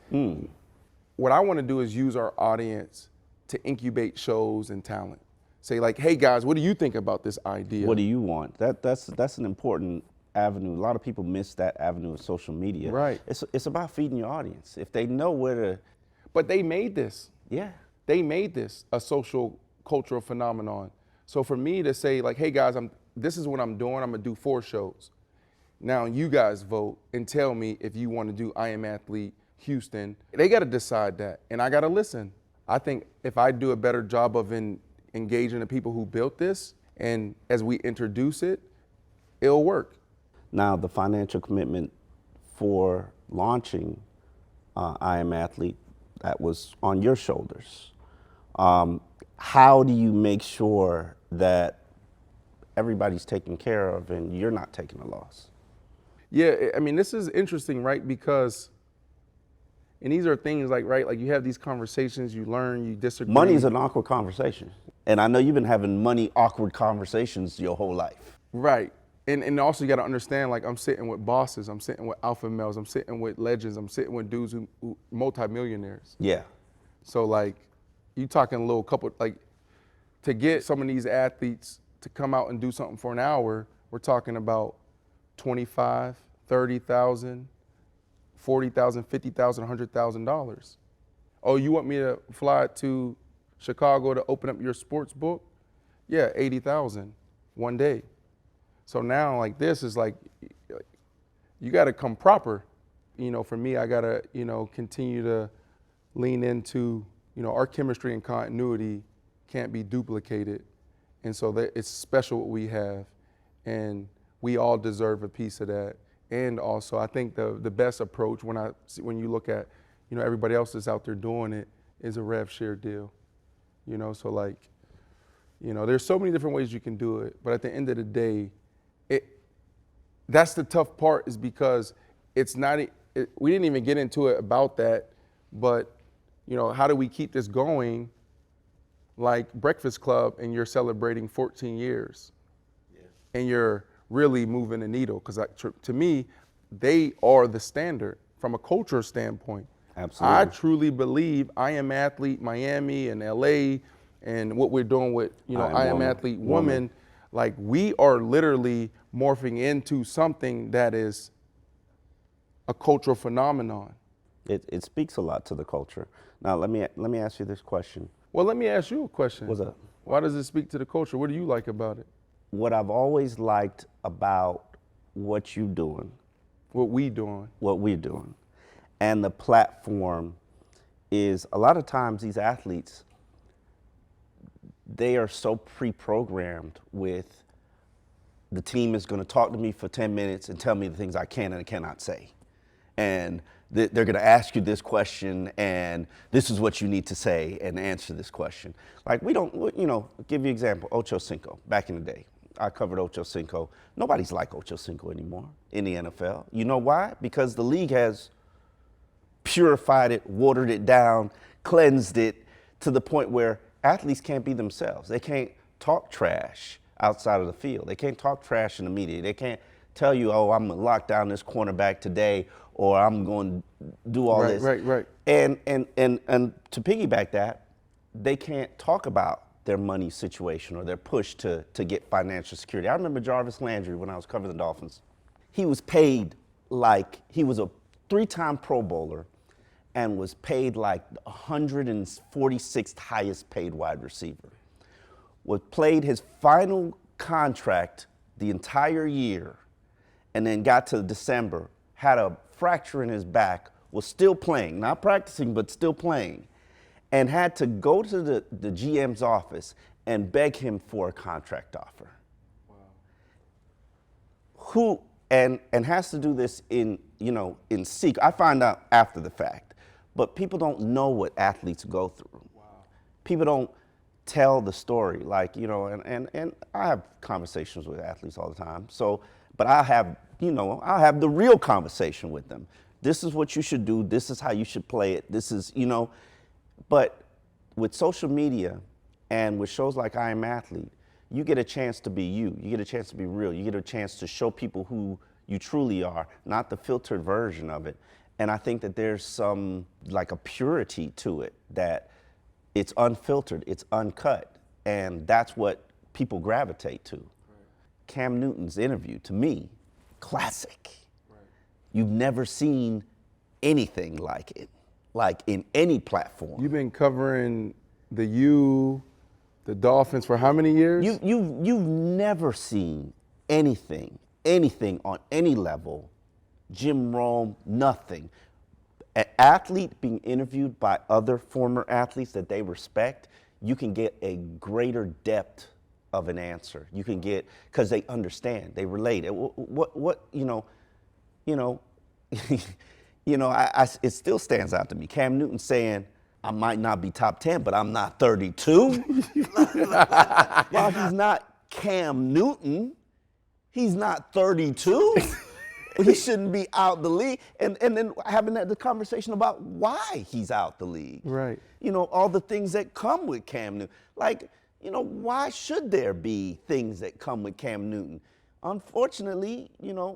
what I want to do is use our audience to incubate shows and talent. Say like, "Hey guys, what do you think about this idea?" What do you want? That's an important avenue. A lot of people miss that avenue of social media. Right. It's about feeding your audience. If they know where to. But they made this. Yeah. They made this a social, cultural phenomenon. So for me to say like, "Hey guys, this is what I'm doing. I'm gonna do 4 shows. Now you guys vote and tell me if you want to do I Am Athlete Houston." They got to decide that, and I got to listen. I think if I do a better job of engaging the people who built this, and as we introduce it, it'll work. Now, the financial commitment for launching I Am Athlete, that was on your shoulders. How do you make sure that everybody's taken care of and you're not taking a loss? Yeah, I mean, this is interesting, right? Because, and these are things like, right, like you have these conversations, you learn, you disagree. Money's an awkward conversation. And I know you've been having money awkward conversations your whole life. Right. And also you got to understand, like, I'm sitting with bosses, I'm sitting with alpha males, I'm sitting with legends, I'm sitting with dudes who multimillionaires. Yeah. So like, you talking a little couple, like, to get some of these athletes to come out and do something for an hour, we're talking about $25,000, $30,000, $40,000, $50,000, $100,000. Oh, you want me to fly to Chicago to open up your sports book? Yeah, 80,000 one day. So now, like, this is like, you got to come proper. You know, for me, I got to, you know, continue to lean into, you know, our chemistry and continuity can't be duplicated. And so that it's special what we have, and we all deserve a piece of that. And also, I think the best approach when you look at, you know, everybody else that's out there doing it is a rev share deal. You know, so like, you know, there's so many different ways you can do it, but at the end of the day, that's the tough part, is because it's not, we didn't even get into it about that, but, you know, how do we keep this going like Breakfast Club, and you're celebrating 14 years and you're really moving the needle? Because to me, they are the standard from a culture standpoint. Absolutely. I truly believe I Am Athlete Miami and LA, and what we're doing with, you know, I Am Athlete Woman, like, we are literally morphing into something that is a cultural phenomenon. It speaks a lot to the culture. Now, let me ask you this question. Well, let me ask you a question. What's up? Why does it speak to the culture? What do you like about it? What I've always liked about what you're doing, What we doing? what we're doing, and the platform is, a lot of times these athletes, they are so pre-programmed with, the team is going to talk to me for 10 minutes and tell me the things I can and cannot say. And they're going to ask you this question, and this is what you need to say and answer this question. Like, we don't, you know, give you an example, Ocho Cinco, back in the day. I covered Ocho Cinco. Nobody's like Ocho Cinco anymore in the NFL. You know why? Because the league has purified it, watered it down, cleansed it to the point where athletes can't be themselves. They can't talk trash outside of the field. They can't talk trash in the media. They can't tell you, oh, I'm going to lock down this cornerback today, or I'm going to do all this. Right. And to piggyback that, they can't talk about their money situation or their push to get financial security. I remember Jarvis Landry when I was covering the Dolphins. He was paid like, he was a 3-time Pro Bowler and was paid like the 146th highest paid wide receiver. Played his final contract the entire year, and then got to December, had a fracture in his back, was still playing, not practicing, but still playing, and had to go to the GM's office and beg him for a contract offer. Wow. Who, and has to do this in secret. I find out after the fact, but people don't know what athletes go through. Wow. People don't tell the story, like, you know, and I have conversations with athletes all the time. So, but I'll have the real conversation with them. This is what you should do. This is how you should play it. This is, you know, but with social media and with shows like I Am Athlete, you get a chance to be you. You get a chance to be real. You get a chance to show people who you truly are, not the filtered version of it. And I think that there's some, like, a purity to it, that it's unfiltered, it's uncut, and that's what people gravitate to. Right. Cam Newton's interview, to me, classic. Right. You've never seen anything like it, like in any platform. You've been covering the Dolphins for how many years? You've never seen anything on any level, Jim Rome, nothing. An athlete being interviewed by other former athletes that they respect, you can get a greater depth of an answer. You can get, because they understand, they relate. It still stands out to me. Cam Newton saying, I might not be top 10, but I'm not 32. While he's not Cam Newton, he's not 32. He shouldn't be out the league. And then having the conversation about why he's out the league. Right. You know, all the things that come with Cam Newton. Like, you know, why should there be things that come with Cam Newton? unfortunately,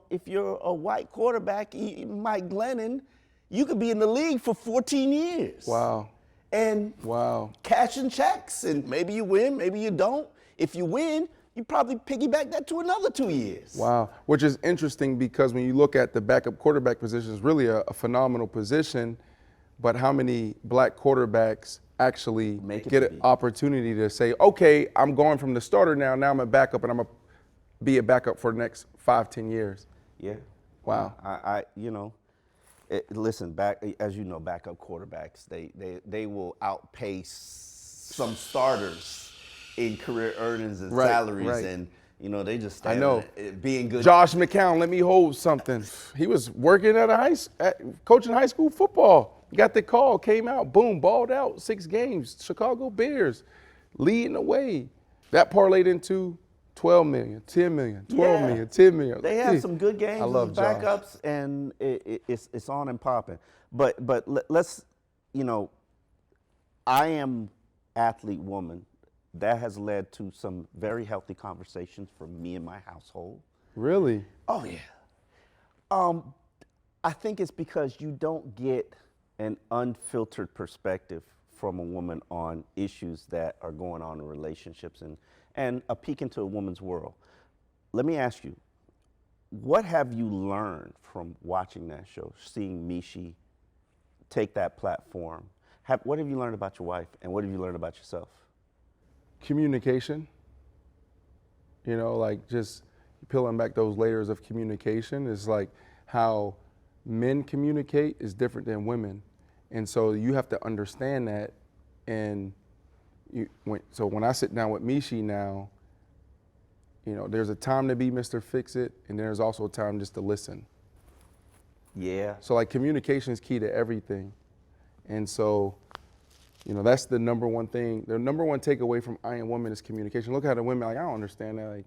if you're a white quarterback, Mike Glennon, you could be in the league for 14 years. Wow. And cashing checks, and maybe you win, maybe you don't. If you win, you probably piggyback that to another 2 years. Wow, which is interesting because when you look at the backup quarterback position, it's really a phenomenal position, but how many black quarterbacks actually get an opportunity to say, okay, I'm going from the starter now I'm a backup and I'm going to be a backup for the next 5-10 years? Yeah. Wow. Listen, as you know, backup quarterbacks, they will outpace some starters in career earnings and salaries, and they just stand being good. Josh McCown, let me hold something. He was working coaching high school football. Got the call, came out, boom, balled out, 6 games. Chicago Bears leading the way. That parlayed into 12 million, 10 million, 12 million, 10 million. They have some good games love as backups, and it's on and popping. But let's, I am athlete woman. That has led to some very healthy conversations for me and my household. Really? Oh, yeah. I think it's because you don't get an unfiltered perspective from a woman on issues that are going on in relationships and a peek into a woman's world. Let me ask you, what have you learned from watching that show, seeing Michi take that platform? What have you learned about your wife, and what have you learned about yourself? Communication, like just peeling back those layers of communication is like how men communicate is different than women. And so you have to understand that. And so when I sit down with Michi now, there's a time to be Mr. Fix-It, and there's also a time just to listen. Yeah. So like communication is key to everything. And so, that's the number one thing. The number one takeaway from I Am Woman is communication. Look at the women, like, I don't understand that.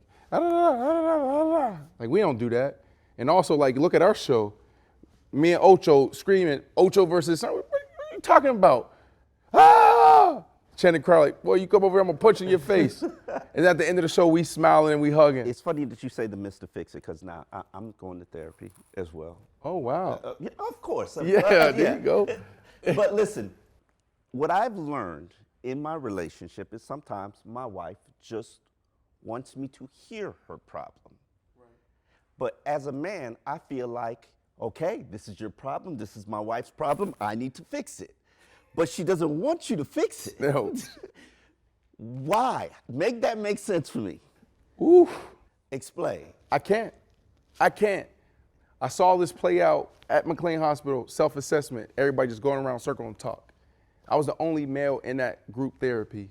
Like we don't do that. And also, like, look at our show. Me and Ocho screaming, Ocho versus son. What are you talking about? Ah! Channing Crowd, like, boy, you come over here, I'm gonna punch you in your face. And at the end of the show, we smiling and we hugging. It's funny that you say the Mr. Fix-It, because now I'm going to therapy as well. Oh, wow. Yeah, of course. There you go. But listen, what I've learned in my relationship is sometimes my wife just wants me to hear her problem. Right. But as a man, I feel like, okay, this is your problem, this is my wife's problem, I need to fix it. But she doesn't want you to fix it. No. Why? Make that make sense for me. Oof. Explain. I can't. I saw this play out at McLean Hospital, self-assessment, everybody just going around circle and talk. I was the only male in that group therapy.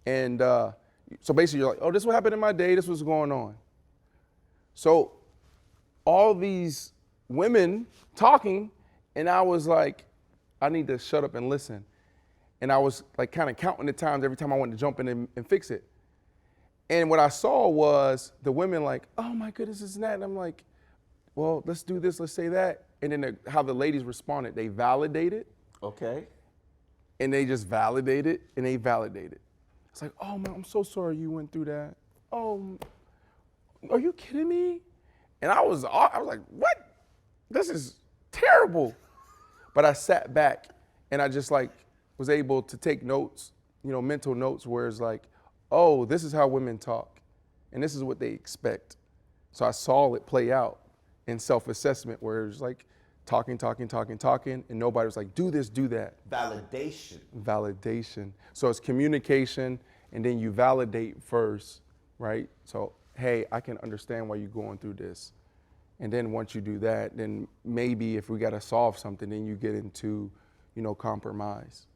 And so basically you're like, oh, this is what happened in my day, this was going on. So all these women talking, and I was like, I need to shut up and listen. And I was like kind of counting the times every time I wanted to jump in and fix it. And what I saw was the women like, oh my goodness, this and that. And I'm like, well, let's do this, let's say that. And then how the ladies responded, they validated. Okay. And they just validated and they validated. It's like, oh man, I'm so sorry you went through that. Oh, are you kidding me? And I was like, what? This is terrible. But I sat back and I just like was able to take notes, mental notes where it's like, oh, this is how women talk and this is what they expect. So I saw it play out in self-assessment where it was like talking, and nobody was like, do this, do that. Validation. So it's communication, and then you validate first, right? So, hey, I can understand why you're going through this. And then once you do that, then maybe if we got to solve something, then you get into, compromise.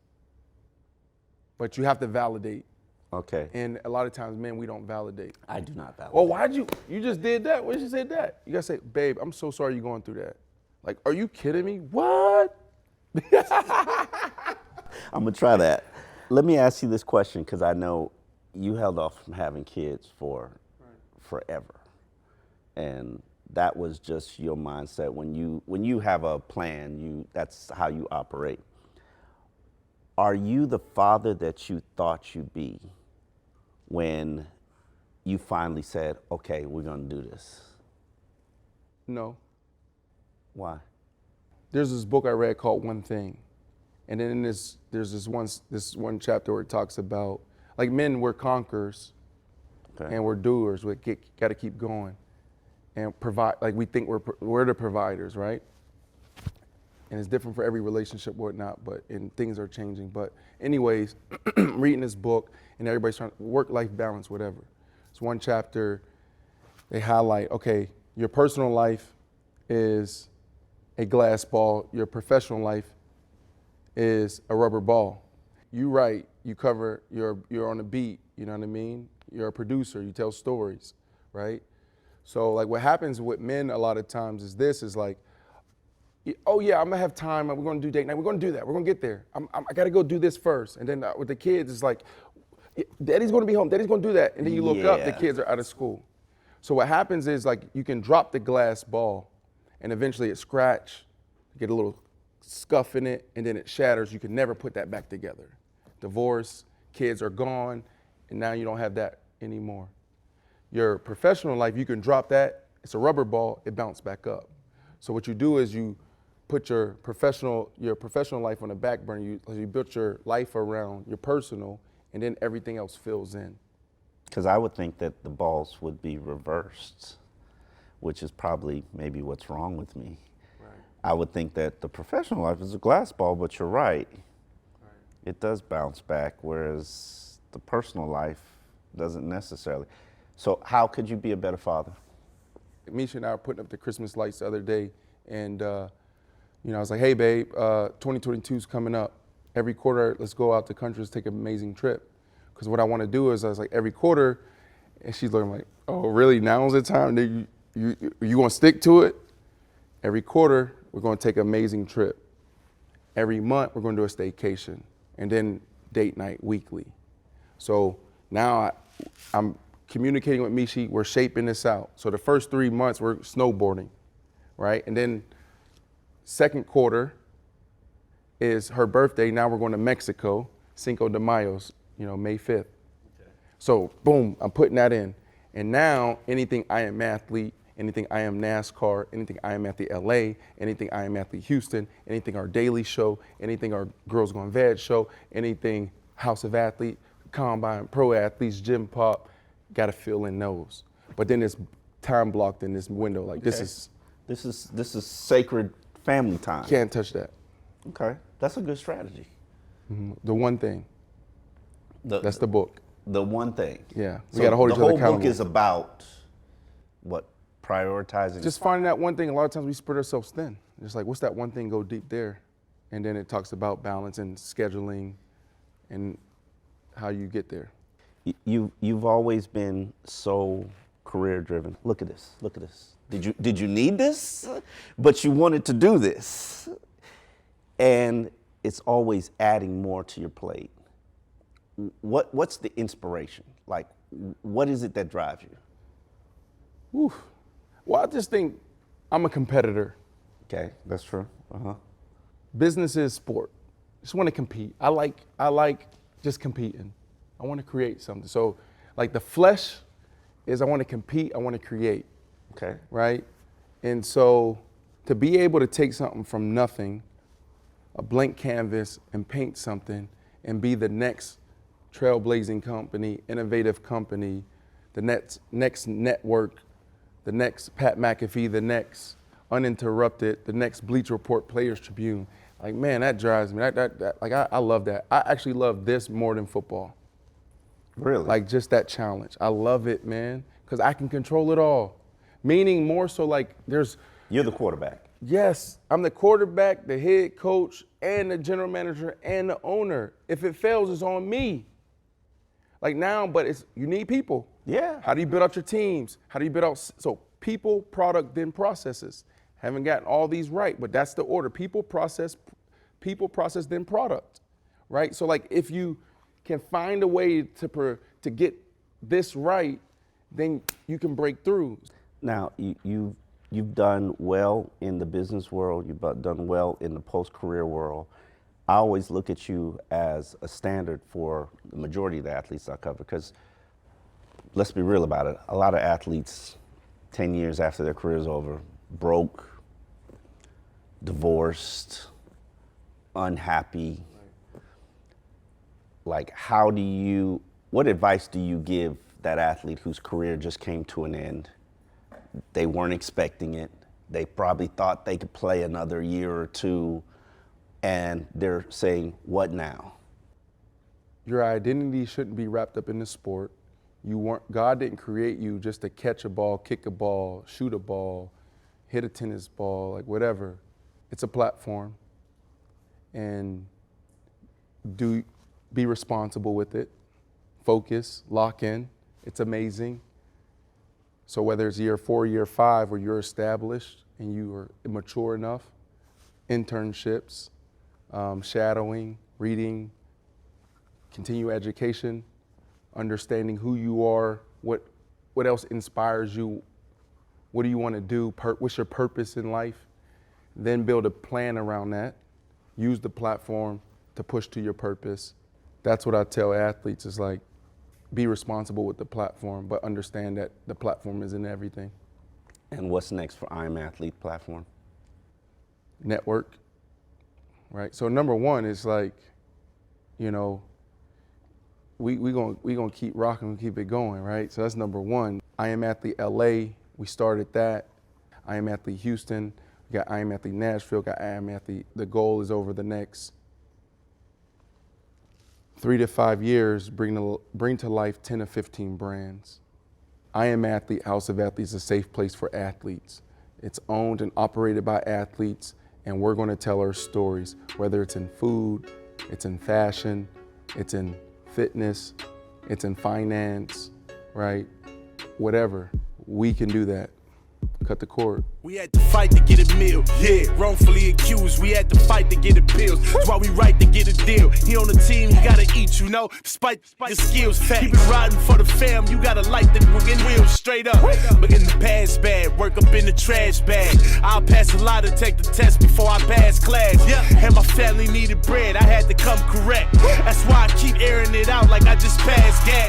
But you have to validate. Okay. And a lot of times, men, we don't validate. I do not validate. Well, you just did that? Why did you say that? You got to say, babe, I'm so sorry you're going through that. Like, are you kidding me? What? I'm going to try that. Let me ask you this question, because I know you held off from having kids for forever. And that was just your mindset. When you have a plan, that's how you operate. Are you the father that you thought you'd be when you finally said, okay, we're going to do this? No. Why? There's this book I read called One Thing. And then there's this one chapter where it talks about, like, men, we're conquerors, Okay. and we're doers. We got to keep going and provide. Like, we think we're the providers, right? And it's different for every relationship, whatnot. And things are changing. But anyways, reading this book, and everybody's trying to work-life balance, whatever. It's one chapter. They highlight, okay, your personal life is a glass ball. Your professional life is a rubber ball. You write, you cover, you're on a beat, you know what I mean? You're a producer, you tell stories, right? So like what happens with men a lot of times is like, oh yeah, I'm gonna have time, we're gonna do date night, we're gonna do that, we're gonna get there. I gotta go do this first. And then with the kids, it's like, daddy's gonna be home, daddy's gonna do that. And then you look up, the kids are out of school. So what happens is like, you can drop the glass ball and eventually it scratch, get a little scuff in it, and then it shatters. You can never put that back together. Divorce, kids are gone, and now you don't have that anymore. Your professional life, you can drop that, it's a rubber ball, it bounces back up. So what you do is you put your professional life on the back burner, you build your life around your personal, and then everything else fills in. Because I would think that the balls would be reversed, which is probably maybe what's wrong with me. I would think that the professional life is a glass ball, but you're right. It does bounce back, whereas the personal life doesn't necessarily. So how could you be a better father? Michi and I were putting up the Christmas lights the other day, and I was like, hey babe, 2022 is coming up. Every quarter, let's go out the country, let's take an amazing trip. Because what I want to do is, I was like, every quarter, and she's looking like, oh really, now's the time? You gonna stick to it? Every quarter, we're going to take an amazing trip. Every month, we're going to do a staycation, and then date night weekly. So now I'm communicating with Michi, we're shaping this out. So the first 3 months, we're snowboarding, right? And then second quarter is her birthday. Now we're going to Mexico, Cinco de Mayo's, May 5th. Okay. So boom, I'm putting that in. And now anything I Am Athlete, anything I Am NASCAR, anything I Am Athlete LA, anything I Am Athlete Houston, anything our daily show, anything our Girls Gone Veg show, anything House of Athlete, Combine, Pro Athletes, Gym Pop, gotta fill in those. But then it's time blocked in this window. Like Okay. This is sacred family time. Can't touch that. Okay, that's a good strategy. Mm-hmm. The one thing. That's the book. The one thing. Yeah, we gotta hold each other accountable. The whole book is about what? Prioritizing. Just finding that one thing. A lot of times we spread ourselves thin. Just like, what's that one thing? Go deep there. And then it talks about balance and scheduling and how you get there. You've always been so career driven. Look at this. Look at this. Did you need this? But you wanted to do this. And it's always adding more to your plate. What's the inspiration? Like, what is it that drives you? Oof. Well, I just think I'm a competitor. Okay, that's true. Business is sport. Just want to compete. I like just competing. I want to create something. So, like the flesh is I want to compete. I want to create. Okay. Right. And so, to be able to take something from nothing, a blank canvas, and paint something, and be the next trailblazing company, innovative company, the next network, the next Pat McAfee, the next Uninterrupted, the next Bleacher Report Players Tribune. Like, man, that drives me. I love that. I actually love this more than football. Really? Like, just that challenge. I love it, man, because I can control it all. Meaning more so like You're the quarterback. Yes, I'm the quarterback, the head coach, and the general manager, and the owner. If it fails, it's on me. Like now, but you need people. Yeah. How do you build out your teams? How do you build out, so people, product, then processes. Haven't gotten all these right, but that's the order. People, process, then product, right? So like if you can find a way to get this right, then you can break through. Now, you've done well in the business world. You've done well in the post-career world. I always look at you as a standard for the majority of the athletes I cover, because let's be real about it. A lot of athletes, 10 years after their career's over, broke, divorced, unhappy. Like, what advice do you give that athlete whose career just came to an end? They weren't expecting it. They probably thought they could play another year or two, and they're saying, what now? Your identity shouldn't be wrapped up in the sport. God didn't create you just to catch a ball, kick a ball, shoot a ball, hit a tennis ball, like whatever. It's a platform, and be responsible with it. Focus, lock in. It's amazing. So whether it's year 4, year 5, where you're established and you are mature enough, internships, shadowing, reading, continue education, understanding who you are, what else inspires you, what do you want to do, what's your purpose in life, then build a plan around that, use the platform to push to your purpose. That's what I tell athletes, is like, be responsible with the platform, but understand that the platform isn't everything. And what's next for I Am Athlete platform? Network, right? So number one is like, you know, we gonna keep rocking and keep it going, right? So that's number one. I Am Athlete LA, we started that. I Am Athlete Houston, we got I Am Athlete Nashville, got I Am Athlete. The goal is over the next 3 to 5 years, bring to life 10 to 15 brands. I Am Athlete, House of Athletes, is a safe place for athletes. It's owned and operated by athletes, and we're gonna tell our stories, whether it's in food, it's in fashion, it's in fitness, it's in finance, right? Whatever, we can do that. Cut the cord. We had to fight to get a meal, yeah. Wrongfully accused, we had to fight to get appeals. That's why we right to get a deal. He on the team, he gotta eat, you know, despite the skills. Keep it riding for the fam, you gotta light the wheels straight up. But in the past bad, work up in the trash bag. I'll pass a lot to take the test before I pass class. And my family needed bread, I had to come correct. That's why I keep airing it out like I just passed gas.